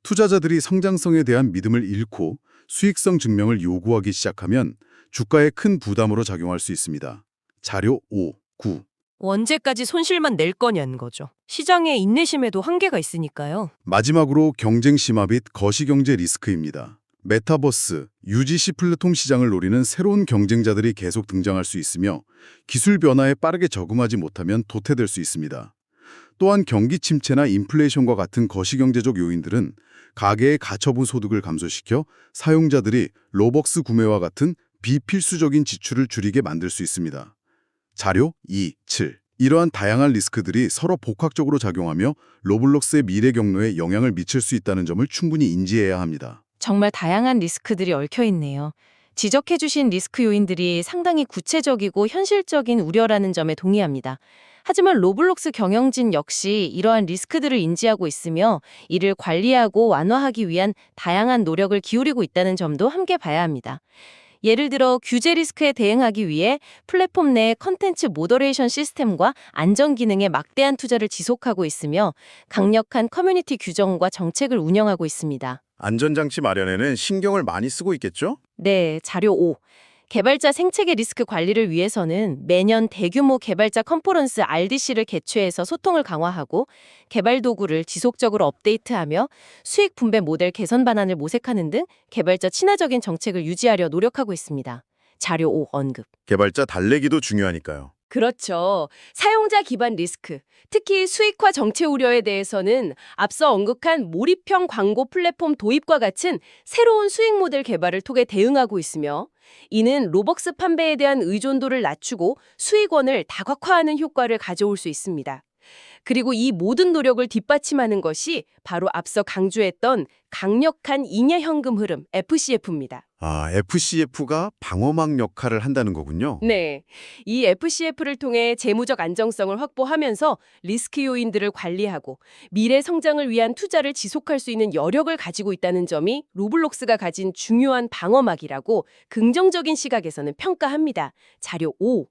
투자자들이 성장성에 대한 믿음을 잃고 수익성 증명을 요구하기 시작하면 주가에 큰 부담으로 작용할 수 있습니다. 자료 5, 9. 언제까지 손실만 낼 거냐는 거죠. 시장의 인내심에도 한계가 있으니까요. 마지막으로 경쟁 심화 및 거시경제 리스크입니다. 메타버스, UGC 플랫폼 시장을 노리는 새로운 경쟁자들이 계속 등장할 수 있으며 기술 변화에 빠르게 적응하지 못하면 도태될 수 있습니다. 또한 경기 침체나 인플레이션과 같은 거시경제적 요인들은 가계의 가처분 소득을 감소시켜 사용자들이 로벅스 구매와 같은 비필수적인 지출을 줄이게 만들 수 있습니다. 자료 2, 7. 이러한 다양한 리스크들이 서로 복합적으로 작용하며 로블록스의 미래 경로에 영향을 미칠 수 있다는 점을 충분히 인지해야 합니다. 정말 다양한 리스크들이 얽혀 있네요. 지적해주신 리스크 요인들이 상당히 구체적이고 현실적인 우려라는 점에 동의합니다. 하지만 로블록스 경영진 역시 이러한 리스크들을 인지하고 있으며 이를 관리하고 완화하기 위한 다양한 노력을 기울이고 있다는 점도 함께 봐야 합니다. 예를 들어 규제 리스크에 대응하기 위해 플랫폼 내 컨텐츠 모더레이션 시스템과 안전 기능에 막대한 투자를 지속하고 있으며 강력한 커뮤니티 규정과 정책을 운영하고 있습니다. 안전장치 마련에는 신경을 많이 쓰고 있겠죠? 네, 자료 5. 개발자 생체계 리스크 관리를 위해서는 매년 대규모 개발자 컨퍼런스 RDC를 개최해서 소통을 강화하고 개발 도구를 지속적으로 업데이트하며 수익 분배 모델 개선 방안을 모색하는 등 개발자 친화적인 정책을 유지하려 노력하고 있습니다. 자료 5 언급. 개발자 달래기도 중요하니까요. 그렇죠. 사용자 기반 리스크, 특히 수익화 정체 우려에 대해서는 앞서 언급한 몰입형 광고 플랫폼 도입과 같은 새로운 수익 모델 개발을 통해 대응하고 있으며 이는 로벅스 판매에 대한 의존도를 낮추고 수익원을 다각화하는 효과를 가져올 수 있습니다. 그리고 이 모든 노력을 뒷받침하는 것이 바로 앞서 강조했던 강력한 인예 현금 흐름 FCF입니다. 아, FCF가 방어막 역할을 한다는 거군요. 네, 이 FCF를 통해 재무적 안정성을 확보하면서 리스크 요인들을 관리하고 미래 성장을 위한 투자를 지속할 수 있는 여력을 가지고 있다는 점이 로블록스가 가진 중요한 방어막이라고 긍정적인 시각에서는 평가합니다. 자료 5.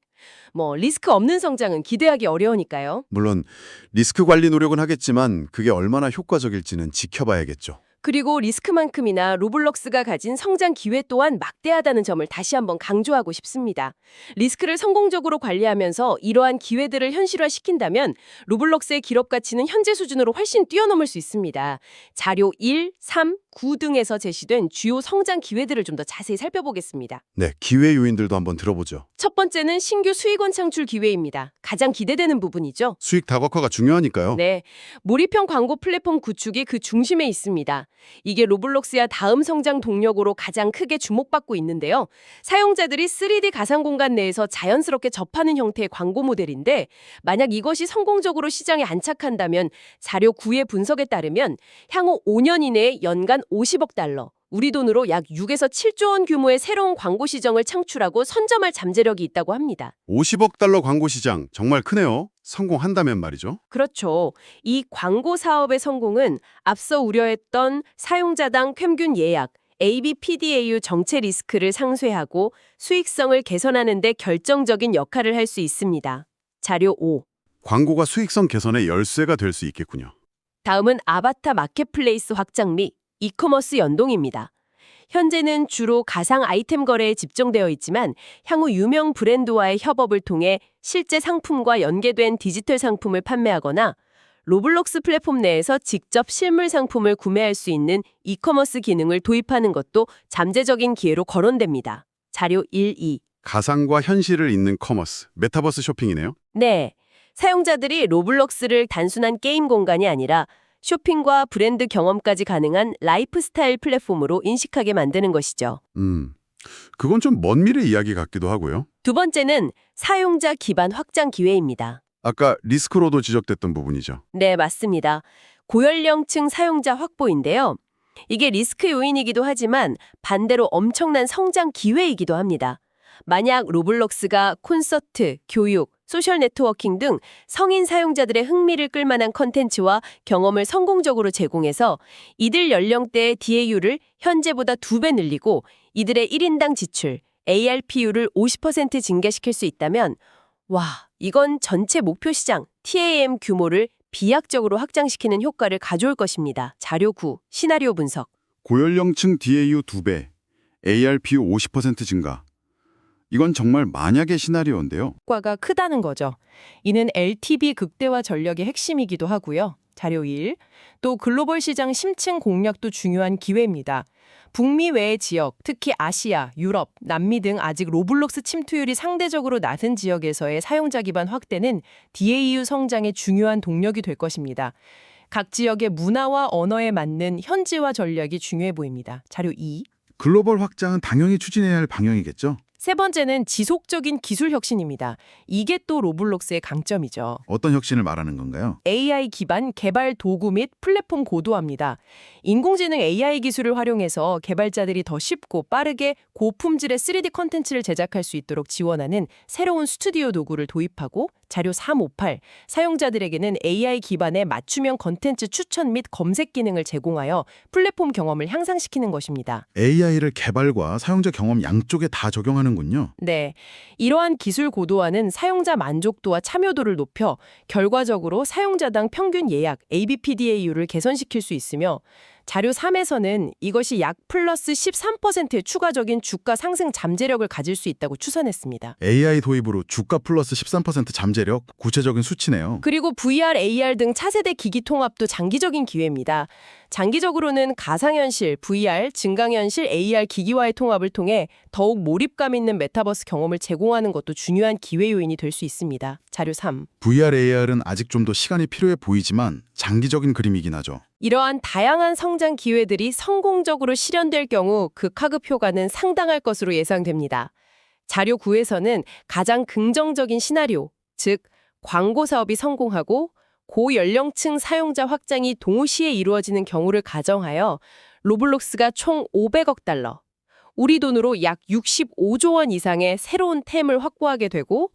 리스크 없는 성장은 기대하기 어려우니까요. 물론 리스크 관리 노력은 하겠지만 그게 얼마나 효과적일지는 지켜봐야겠죠. 그리고 리스크만큼이나 로블록스가 가진 성장 기회 또한 막대하다는 점을 다시 한번 강조하고 싶습니다. 리스크를 성공적으로 관리하면서 이러한 기회들을 현실화시킨다면 로블록스의 기업 가치는 현재 수준으로 훨씬 뛰어넘을 수 있습니다. 자료 1, 3, 9 등에서 제시된 주요 성장 기회들을 좀 더 자세히 살펴보겠습니다. 네, 기회 요인들도 한번 들어보죠. 첫 번째는 신규 수익원 창출 기회입니다. 가장 기대되는 부분이죠. 수익 다각화가 중요하니까요. 네, 몰입형 광고 플랫폼 구축이 그 중심에 있습니다. 이게 로블록스야 다음 성장 동력으로 가장 크게 주목받고 있는데요. 사용자들이 3D 가상 공간 내에서 자연스럽게 접하는 형태의 광고 모델인데 만약 이것이 성공적으로 시장에 안착한다면 자료 9의 분석에 따르면 향후 5년 이내에 연간 50억 달러, 우리 돈으로 약 6에서 7조 원 규모의 새로운 광고 시장을 창출하고 선점할 잠재력이 있다고 합니다. 50억 달러 광고 시장 정말 크네요. 성공한다면 말이죠. 그렇죠. 이 광고 사업의 성공은 앞서 우려했던 사용자당 평균 예약, ABPDAU 정체 리스크를 상쇄하고 수익성을 개선하는 데 결정적인 역할을 할 수 있습니다. 자료 5. 광고가 수익성 개선의 열쇠가 될 수 있겠군요. 다음은 아바타 마켓플레이스 확장 및 이커머스 연동입니다. 현재는 주로 가상 아이템 거래에 집중되어 있지만 향후 유명 브랜드와의 협업을 통해 실제 상품과 연계된 디지털 상품을 판매하거나 로블록스 플랫폼 내에서 직접 실물 상품을 구매할 수 있는 이커머스 기능을 도입하는 것도 잠재적인 기회로 거론됩니다. 자료 1, 2. 가상과 현실을 잇는 커머스, 메타버스 쇼핑이네요. 네, 사용자들이 로블록스를 단순한 게임 공간이 아니라 쇼핑과 브랜드 경험까지 가능한 라이프스타일 플랫폼으로 인식하게 만드는 것이죠. 그건 좀 먼 미래 이야기 같기도 하고요. 두 번째는 사용자 기반 확장 기회입니다. 아까 리스크로도 지적됐던 부분이죠. 네, 맞습니다. 고연령층 사용자 확보인데요. 이게 리스크 요인이기도 하지만 반대로 엄청난 성장 기회이기도 합니다. 만약 로블록스가 콘서트, 교육, 소셜 네트워킹 등 성인 사용자들의 흥미를 끌만한 컨텐츠와 경험을 성공적으로 제공해서 이들 연령대의 DAU를 현재보다 2배 늘리고 이들의 1인당 지출, ARPU를 50% 증가시킬 수 있다면 와, 이건 전체 목표 시장, TAM 규모를 비약적으로 확장시키는 효과를 가져올 것입니다. 자료 9, 시나리오 분석. 고연령층 DAU 2배, ARPU 50% 증가. 이건 정말 만약의 시나리오인데요. 효과가 크다는 거죠. 이는 LTV 극대화 전략의 핵심이기도 하고요. 자료 1. 또 글로벌 시장 심층 공략도 중요한 기회입니다. 북미 외의 지역, 특히 아시아, 유럽, 남미 등 아직 로블록스 침투율이 상대적으로 낮은 지역에서의 사용자 기반 확대는 DAU 성장의 중요한 동력이 될 것입니다. 각 지역의 문화와 언어에 맞는 현지화 전략이 중요해 보입니다. 자료 2. 글로벌 확장은 당연히 추진해야 할 방향이겠죠? 세 번째는 지속적인 기술 혁신입니다. 이게 또 로블록스의 강점이죠. 어떤 혁신을 말하는 건가요? AI 기반 개발 도구 및 플랫폼 고도화입니다. 인공지능 AI 기술을 활용해서 개발자들이 더 쉽고 빠르게 고품질의 3D 콘텐츠를 제작할 수 있도록 지원하는 새로운 스튜디오 도구를 도입하고 자료 358, 사용자들에게는 AI 기반의 맞춤형 콘텐츠 추천 및 검색 기능을 제공하여 플랫폼 경험을 향상시키는 것입니다. AI를 개발과 사용자 경험 양쪽에 다 적용하는군요. 네, 이러한 기술 고도화는 사용자 만족도와 참여도를 높여 결과적으로 사용자당 평균 예약 ABPDAU를 개선시킬 수 있으며 자료 3에서는 이것이 약 플러스 13%의 추가적인 주가 상승 잠재력을 가질 수 있다고 추산했습니다. AI 도입으로 주가 플러스 13% 잠재력, 구체적인 수치네요. 그리고 VR, AR 등 차세대 기기 통합도 장기적인 기회입니다. 장기적으로는 가상현실, VR, 증강현실, AR 기기와의 통합을 통해 더욱 몰입감 있는 메타버스 경험을 제공하는 것도 중요한 기회 요인이 될 수 있습니다. 자료 3. VR, AR은 아직 좀 더 시간이 필요해 보이지만 장기적인 그림이긴 하죠. 이러한 다양한 성장 기회들이 성공적으로 실현될 경우 그 카급 효과는 상당할 것으로 예상됩니다. 자료 9에서는 가장 긍정적인 시나리오, 즉 광고 사업이 성공하고 고연령층 사용자 확장이 동시에 이루어지는 경우를 가정하여 로블록스가 총 500억 달러, 우리 돈으로 약 65조 원 이상의 새로운 템을 확보하게 되고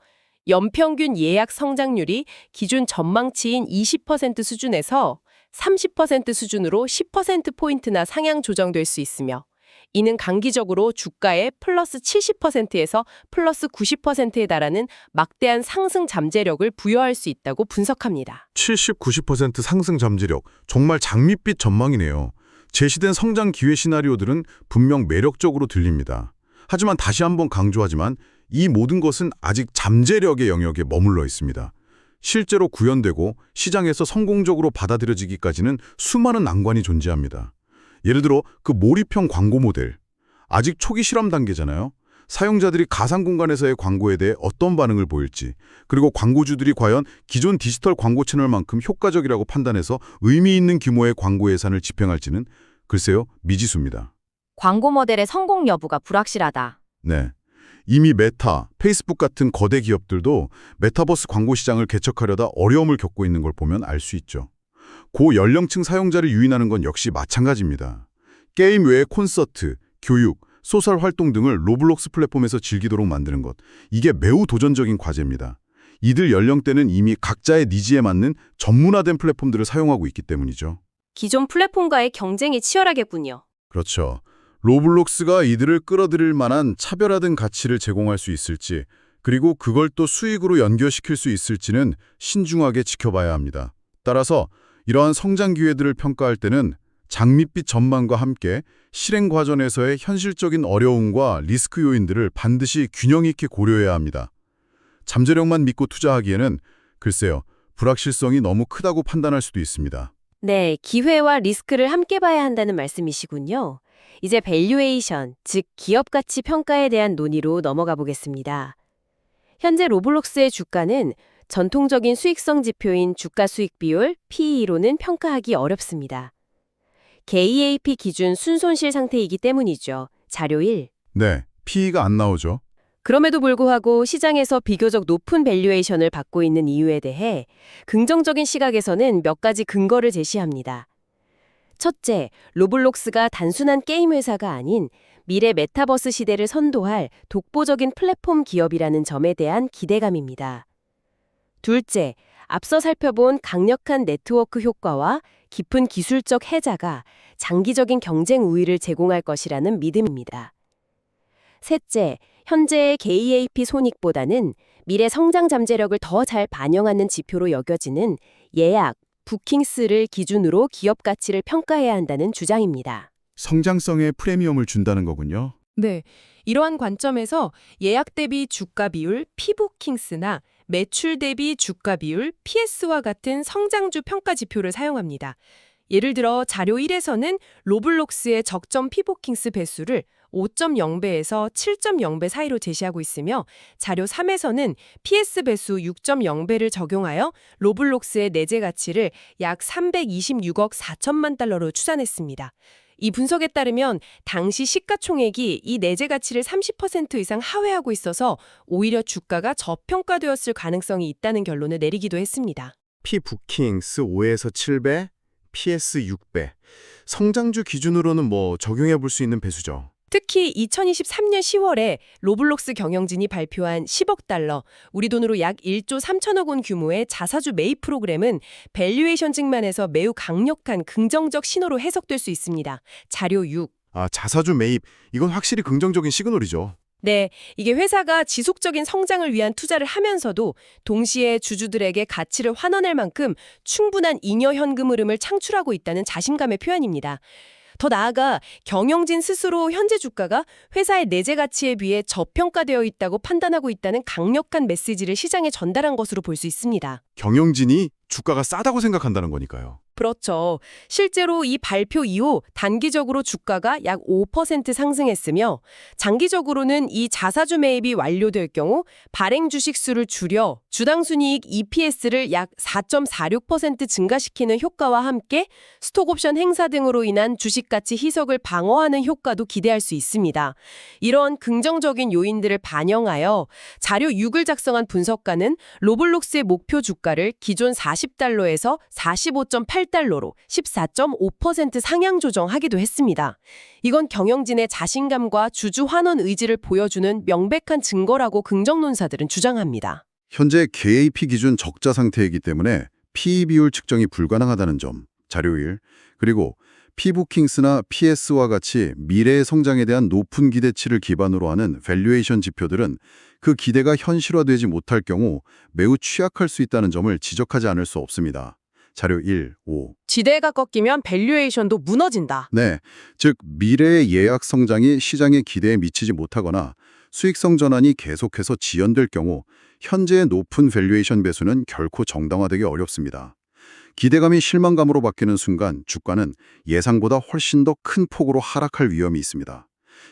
연평균 예약 성장률이 기존 전망치인 20% 수준에서 30% 수준으로 10%포인트나 상향 조정될 수 있으며 이는 강기적으로 주가의 플러스 70%에서 플러스 90%에 달하는 막대한 상승 잠재력을 부여할 수 있다고 분석합니다. 70, 90% 상승 잠재력, 정말 장밋빛 전망이네요. 제시된 성장 기회 시나리오들은 분명 매력적으로 들립니다. 하지만 다시 한번 강조하지만 이 모든 것은 아직 잠재력의 영역에 머물러 있습니다. 실제로 구현되고 시장에서 성공적으로 받아들여지기까지는 수많은 난관이 존재합니다. 예를 들어 그 몰입형 광고 모델. 아직 초기 실험 단계잖아요. 사용자들이 가상 공간에서의 광고에 대해 어떤 반응을 보일지, 그리고 광고주들이 과연 기존 디지털 광고 채널만큼 효과적이라고 판단해서 의미 있는 규모의 광고 예산을 집행할지는 글쎄요, 미지수입니다. 광고 모델의 성공 여부가 불확실하다. 네. 이미 메타, 페이스북 같은 거대 기업들도 메타버스 광고 시장을 개척하려다 어려움을 겪고 있는 걸 보면 알 수 있죠. 고연령층 사용자를 유인하는 건 역시 마찬가지입니다. 게임 외의 콘서트, 교육, 소셜 활동 등을 로블록스 플랫폼에서 즐기도록 만드는 것, 이게 매우 도전적인 과제입니다. 이들 연령대는 이미 각자의 니즈에 맞는 전문화된 플랫폼들을 사용하고 있기 때문이죠. 기존 플랫폼과의 경쟁이 치열하겠군요. 그렇죠. 로블록스가 이들을 끌어들일 만한 차별화된 가치를 제공할 수 있을지, 그리고 그걸 또 수익으로 연결시킬 수 있을지는 신중하게 지켜봐야 합니다. 따라서 이러한 성장 기회들을 평가할 때는 장밋빛 전망과 함께 실행 과정에서의 현실적인 어려움과 리스크 요인들을 반드시 균형 있게 고려해야 합니다. 잠재력만 믿고 투자하기에는 글쎄요, 불확실성이 너무 크다고 판단할 수도 있습니다. 네, 기회와 리스크를 함께 봐야 한다는 말씀이시군요. 이제 밸류에이션, 즉 기업 가치 평가에 대한 논의로 넘어가 보겠습니다. 현재 로블록스의 주가는 전통적인 수익성 지표인 주가 수익 비율, PE로는 평가하기 어렵습니다. GAAP 기준 순손실 상태이기 때문이죠. 자료 1. 네, PE가 안 나오죠. 그럼에도 불구하고 시장에서 비교적 높은 밸류에이션을 받고 있는 이유에 대해 긍정적인 시각에서는 몇 가지 근거를 제시합니다. 첫째, 로블록스가 단순한 게임 회사가 아닌 미래 메타버스 시대를 선도할 독보적인 플랫폼 기업이라는 점에 대한 기대감입니다. 둘째, 앞서 살펴본 강력한 네트워크 효과와 깊은 기술적 해자가 장기적인 경쟁 우위를 제공할 것이라는 믿음입니다. 셋째, 현재의 GAAP 손익보다는 미래 성장 잠재력을 더 잘 반영하는 지표로 여겨지는 예약, 부킹스를 기준으로 기업 가치를 평가해야 한다는 주장입니다. 성장성에 프리미엄을 준다는 거군요. 네, 이러한 관점에서 예약 대비 주가 비율 피부킹스나 매출 대비 주가 비율 PS와 같은 성장주 평가 지표를 사용합니다. 예를 들어 자료 1에서는 로블록스의 적정 피부킹스 배수를 5.0배에서 7.0배 사이로 제시하고 있으며 자료 3에서는 PS 배수 6.0배를 적용하여 로블록스의 내재 가치를 약 326억 4천만 달러로 추산했습니다. 이 분석에 따르면 당시 시가총액이 이 내재 가치를 30% 이상 하회하고 있어서 오히려 주가가 저평가되었을 가능성이 있다는 결론을 내리기도 했습니다. P부킹스 5에서 7배, PS 6배. 성장주 기준으로는 뭐 적용해 볼 수 있는 배수죠. 특히 2023년 10월에 로블록스 경영진이 발표한 10억 달러, 우리 돈으로 약 1조 3천억 원 규모의 자사주 매입 프로그램은 밸류에이션 측면에서 매우 강력한 긍정적 신호로 해석될 수 있습니다. 자료 6. 자사주 매입. 이건 확실히 긍정적인 시그널이죠. 네, 이게 회사가 지속적인 성장을 위한 투자를 하면서도 동시에 주주들에게 가치를 환원할 만큼 충분한 잉여 현금 흐름을 창출하고 있다는 자신감의 표현입니다. 더 나아가 경영진 스스로 현재 주가가 회사의 내재 가치에 비해 저평가되어 있다고 판단하고 있다는 강력한 메시지를 시장에 전달한 것으로 볼 수 있습니다. 경영진이 주가가 싸다고 생각한다는 거니까요. 그렇죠. 실제로 이 발표 이후 단기적으로 주가가 약 5% 상승했으며 장기적으로는 이 자사주 매입이 완료될 경우 발행 주식 수를 줄여 주당 순이익 EPS를 약 4.46% 증가시키는 효과와 함께 스톡옵션 행사 등으로 인한 주식 가치 희석을 방어하는 효과도 기대할 수 있습니다. 이런 긍정적인 요인들을 반영하여 자료 6을 작성한 분석가는 로블록스의 목표 주가를 기존 40달러에서 45.8달러로 14.5% 상향 조정하기도 했습니다. 이건 경영진의 자신감과 주주 환원 의지를 보여주는 명백한 증거라고 긍정론사들은 주장합니다. 현재 GAAP 기준 적자 상태이기 때문에 PE 비율 측정이 불가능하다는 점, 자료 1, 그리고 P부킹스나 PS와 같이 미래의 성장에 대한 높은 기대치를 기반으로 하는 밸류에이션 지표들은 그 기대가 현실화되지 못할 경우 매우 취약할 수 있다는 점을 지적하지 않을 수 없습니다. 자료 1, 5. 지대가 꺾이면 밸류에이션도 무너진다. 네, 즉 미래의 예약 성장이 시장의 기대에 미치지 못하거나 수익성 전환이 계속해서 지연될 경우 현재의 높은 밸류에이션 배수는 결코 정당화되기 어렵습니다. 기대감이 실망감으로 바뀌는 순간 주가는 예상보다 훨씬 더 큰 폭으로 하락할 위험이 있습니다.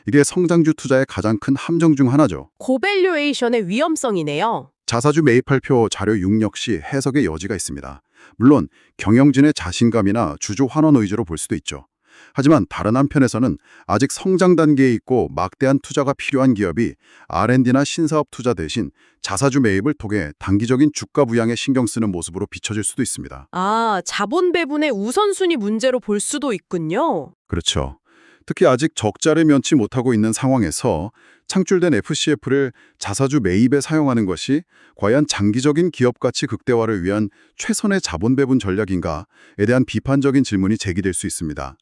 이게 성장주 투자의 가장 큰 함정 중 하나죠. 고밸류에이션의 위험성이네요. 자사주 매입발표 자료 6 역시 해석의 여지가 있습니다. 물론 경영진의 자신감이나 주주 환원 의지로 볼 수도 있죠. 하지만 다른 한편에서는 아직 성장 단계에 있고 막대한 투자가 필요한 기업이 R&D나 신사업 투자 대신 자사주 매입을 통해 단기적인 주가 부양에 신경 쓰는 모습으로 비춰질 수도 있습니다. 자본 배분의 우선순위 문제로 볼 수도 있군요. 그렇죠. 특히 아직 적자를 면치 못하고 있는 상황에서 창출된 FCF를 자사주 매입에 사용하는 것이 과연 장기적인 기업 가치 극대화를 위한 최선의 자본 배분 전략인가에 대한 비판적인 질문이 제기될 수 있습니다.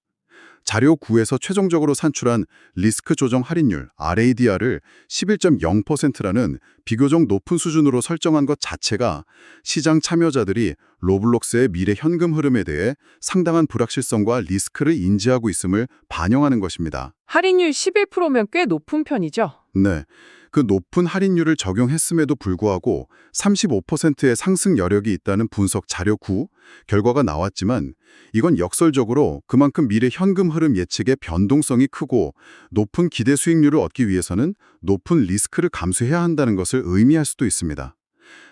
자료 9에서 최종적으로 산출한 리스크 조정 할인율 RADR을 11.0%라는 비교적 높은 수준으로 설정한 것 자체가 시장 참여자들이 로블록스의 미래 현금 흐름에 대해 상당한 불확실성과 리스크를 인지하고 있음을 반영하는 것입니다. 할인율 11%면 꽤 높은 편이죠. 네, 그 높은 할인율을 적용했음에도 불구하고 35%의 상승 여력이 있다는 분석 자료 9 결과가 나왔지만 이건 역설적으로 그만큼 미래 현금 흐름 예측의 변동성이 크고 높은 기대 수익률을 얻기 위해서는 높은 리스크를 감수해야 한다는 것을 의미할 수도 있습니다.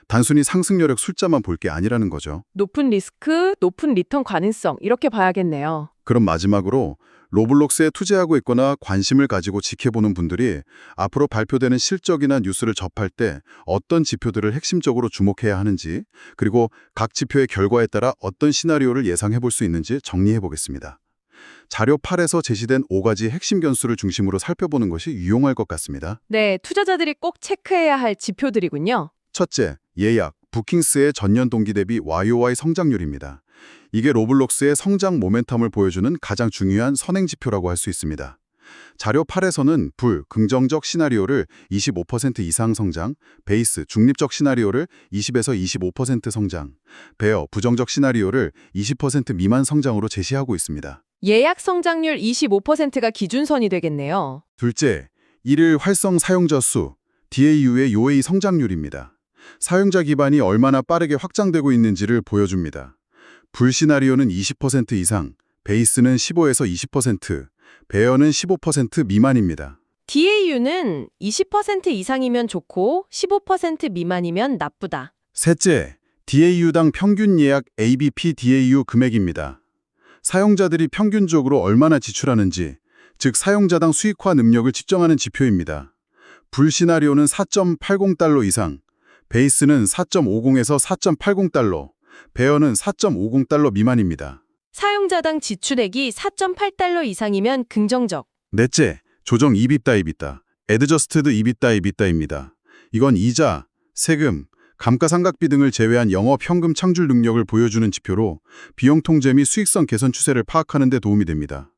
단순히 상승 여력 숫자만 볼 게 아니라는 거죠. 높은 리스크, 높은 리턴 가능성 이렇게 봐야겠네요. 그럼 마지막으로 로블록스에 투자하고 있거나 관심을 가지고 지켜보는 분들이 앞으로 발표되는 실적이나 뉴스를 접할 때 어떤 지표들을 핵심적으로 주목해야 하는지, 그리고 각 지표의 결과에 따라 어떤 시나리오를 예상해 볼 수 있는지 정리해 보겠습니다. 자료 8에서 제시된 5가지 핵심 변수를 중심으로 살펴보는 것이 유용할 것 같습니다. 네, 투자자들이 꼭 체크해야 할 지표들이군요. 첫째, 예약, 부킹스의 전년 동기 대비 YOY 성장률입니다. 이게 로블록스의 성장 모멘텀을 보여주는 가장 중요한 선행 지표라고 할 수 있습니다. 자료 8에서는 긍정적 시나리오를 25% 이상 성장, 베이스, 중립적 시나리오를 20에서 25% 성장, 베어, 부정적 시나리오를 20% 미만 성장으로 제시하고 있습니다. 예약 성장률 25%가 기준선이 되겠네요. 둘째, 일일 활성 사용자 수, DAU의 요A 성장률입니다. 사용자 기반이 얼마나 빠르게 확장되고 있는지를 보여줍니다. 시나리오는 20% 이상, 베이스는 15에서 20%, 베어는 15% 미만입니다. DAU는 20% 이상이면 좋고 15% 미만이면 나쁘다. 셋째, DAU당 평균 예약 ABP DAU 금액입니다. 사용자들이 평균적으로 얼마나 지출하는지, 즉 사용자당 수익화 능력을 측정하는 지표입니다. 시나리오는 4.80달러 이상, 베이스는 4.50에서 4.80달러, 베어는 4.50달러 미만입니다. 사용자당 지출액이 4.8달러 이상이면 긍정적. 넷째, 조정 EBITDA, Adjusted EBITDA입니다. 이건 이자, 세금, 감가상각비 등을 제외한 영업 현금 창출 능력을 보여주는 지표로 비용 통제 및 수익성 개선 추세를 파악하는 데 도움이 됩니다.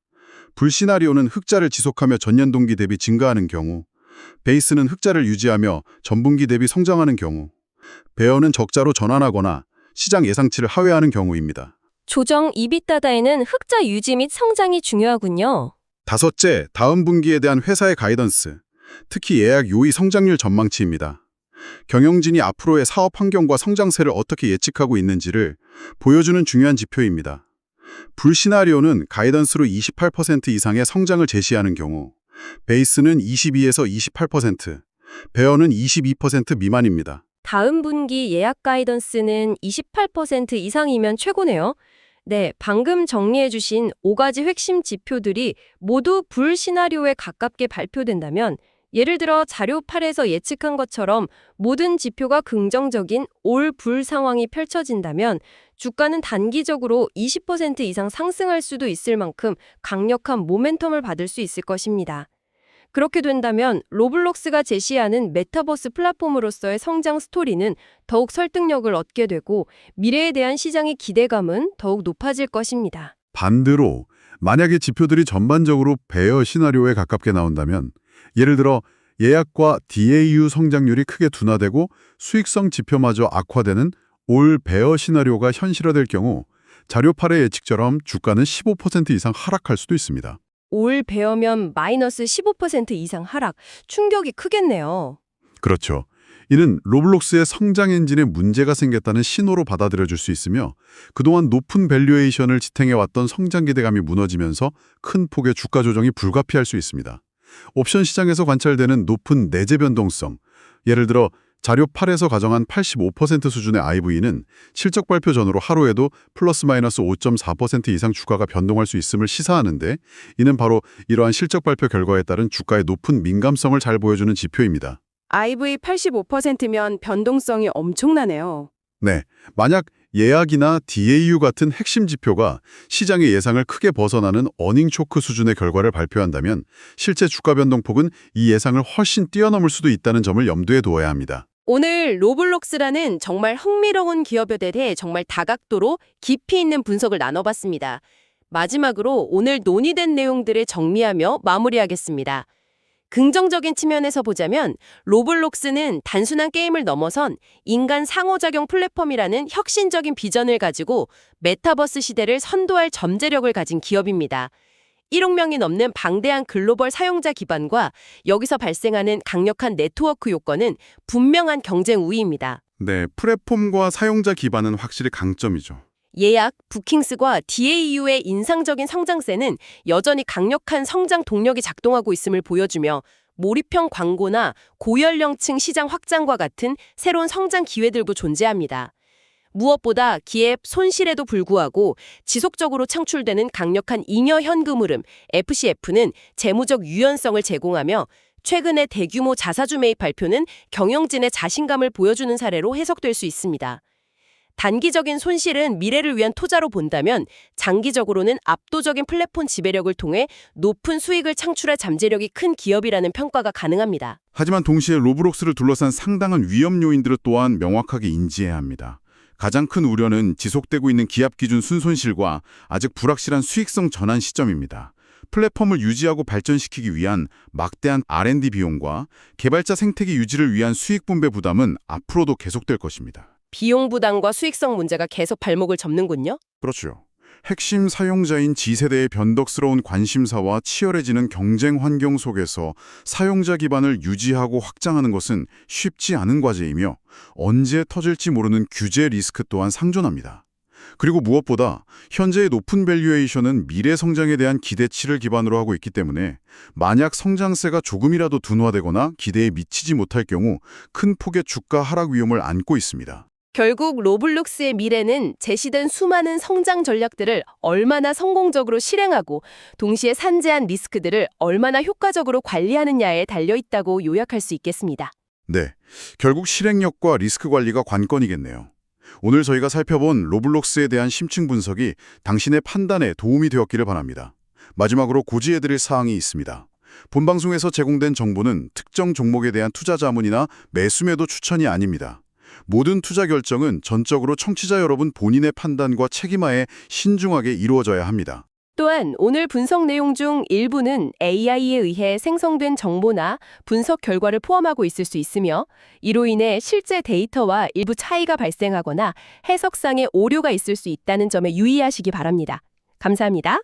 시나리오는 흑자를 지속하며 전년 동기 대비 증가하는 경우, 베이스는 흑자를 유지하며 전분기 대비 성장하는 경우, 베어는 적자로 전환하거나 시장 예상치를 하회하는 경우입니다. 조정 EBITDA에는 흑자 유지 및 성장이 중요하군요. 다섯째, 다음 분기에 대한 회사의 가이던스, 특히 예약 요이 성장률 전망치입니다. 경영진이 앞으로의 사업 환경과 성장세를 어떻게 예측하고 있는지를 보여주는 중요한 지표입니다. 시나리오는 가이던스로 28% 이상의 성장을 제시하는 경우, 베이스는 22에서 28%, 베어는 22% 미만입니다. 다음 분기 예약 가이던스는 28% 이상이면 최고네요. 네, 방금 정리해 주신 5가지 핵심 지표들이 모두 시나리오에 가깝게 발표된다면, 예를 들어 자료 8에서 예측한 것처럼 모든 지표가 긍정적인 올 상황이 펼쳐진다면 주가는 단기적으로 20% 이상 상승할 수도 있을 만큼 강력한 모멘텀을 받을 수 있을 것입니다. 그렇게 된다면 로블록스가 제시하는 메타버스 플랫폼으로서의 성장 스토리는 더욱 설득력을 얻게 되고 미래에 대한 시장의 기대감은 더욱 높아질 것입니다. 반대로 만약에 지표들이 전반적으로 베어 시나리오에 가깝게 나온다면, 예를 들어 예약과 DAU 성장률이 크게 둔화되고 수익성 지표마저 악화되는 올 베어 시나리오가 현실화될 경우 자료 8의 예측처럼 주가는 15% 이상 하락할 수도 있습니다. 올 베어면 마이너스 15% 이상 하락, 충격이 크겠네요. 그렇죠. 이는 로블록스의 성장 엔진에 문제가 생겼다는 신호로 받아들여질 수 있으며, 그동안 높은 밸류에이션을 지탱해왔던 성장 기대감이 무너지면서 큰 폭의 주가 조정이 불가피할 수 있습니다. 옵션 시장에서 관찰되는 높은 내재 변동성, 예를 들어 자료 8에서 가정한 85% 수준의 IV는 실적 발표 전후로 하루에도 플러스 마이너스 5.4% 이상 주가가 변동할 수 있음을 시사하는데, 이는 바로 이러한 실적 발표 결과에 따른 주가의 높은 민감성을 잘 보여주는 지표입니다. IV 85%면 변동성이 엄청나네요. 네, 만약 예약이나 DAU 같은 핵심 지표가 시장의 예상을 크게 벗어나는 어닝 초크 수준의 결과를 발표한다면 실제 주가 변동폭은 이 예상을 훨씬 뛰어넘을 수도 있다는 점을 염두에 두어야 합니다. 오늘 로블록스라는 정말 흥미로운 기업에 대해 정말 다각도로 깊이 있는 분석을 나눠봤습니다. 마지막으로 오늘 논의된 내용들을 정리하며 마무리하겠습니다. 긍정적인 측면에서 보자면 로블록스는 단순한 게임을 넘어선 인간 상호작용 플랫폼이라는 혁신적인 비전을 가지고 메타버스 시대를 선도할 잠재력을 가진 기업입니다. 1억 명이 넘는 방대한 글로벌 사용자 기반과 여기서 발생하는 강력한 네트워크 요건은 분명한 경쟁 우위입니다. 네, 플랫폼과 사용자 기반은 확실히 강점이죠. 예약, 부킹스과 DAU의 인상적인 성장세는 여전히 강력한 성장 동력이 작동하고 있음을 보여주며 몰입형 광고나 고연령층 시장 확장과 같은 새로운 성장 기회들도 존재합니다. 무엇보다 기업 손실에도 불구하고 지속적으로 창출되는 강력한 잉여 현금 흐름 FCF는 재무적 유연성을 제공하며 최근의 대규모 자사주 매입 발표는 경영진의 자신감을 보여주는 사례로 해석될 수 있습니다. 단기적인 손실은 미래를 위한 투자로 본다면 장기적으로는 압도적인 플랫폼 지배력을 통해 높은 수익을 창출할 잠재력이 큰 기업이라는 평가가 가능합니다. 하지만 동시에 로블록스를 둘러싼 상당한 위험 요인들을 또한 명확하게 인지해야 합니다. 가장 큰 우려는 지속되고 있는 기업 기준 순손실과 아직 불확실한 수익성 전환 시점입니다. 플랫폼을 유지하고 발전시키기 위한 막대한 R&D 비용과 개발자 생태계 유지를 위한 수익 분배 부담은 앞으로도 계속될 것입니다. 비용 부담과 수익성 문제가 계속 발목을 접는군요. 그렇죠. 핵심 사용자인 G세대의 변덕스러운 관심사와 치열해지는 경쟁 환경 속에서 사용자 기반을 유지하고 확장하는 것은 쉽지 않은 과제이며 언제 터질지 모르는 규제 리스크 또한 상존합니다. 그리고 무엇보다 현재의 높은 밸류에이션은 미래 성장에 대한 기대치를 기반으로 하고 있기 때문에 만약 성장세가 조금이라도 둔화되거나 기대에 미치지 못할 경우 큰 폭의 주가 하락 위험을 안고 있습니다. 결국 로블록스의 미래는 제시된 수많은 성장 전략들을 얼마나 성공적으로 실행하고 동시에 산재한 리스크들을 얼마나 효과적으로 관리하느냐에 달려있다고 요약할 수 있겠습니다. 네, 결국 실행력과 리스크 관리가 관건이겠네요. 오늘 저희가 살펴본 로블록스에 대한 심층 분석이 당신의 판단에 도움이 되었기를 바랍니다. 마지막으로 고지해드릴 사항이 있습니다. 본 방송에서 제공된 정보는 특정 종목에 대한 투자 자문이나 매수매도 추천이 아닙니다. 모든 투자 결정은 전적으로 청취자 여러분 본인의 판단과 책임하에 신중하게 이루어져야 합니다. 또한 오늘 분석 내용 중 일부는 AI에 의해 생성된 정보나 분석 결과를 포함하고 있을 수 있으며 이로 인해 실제 데이터와 일부 차이가 발생하거나 해석상의 오류가 있을 수 있다는 점에 유의하시기 바랍니다. 감사합니다.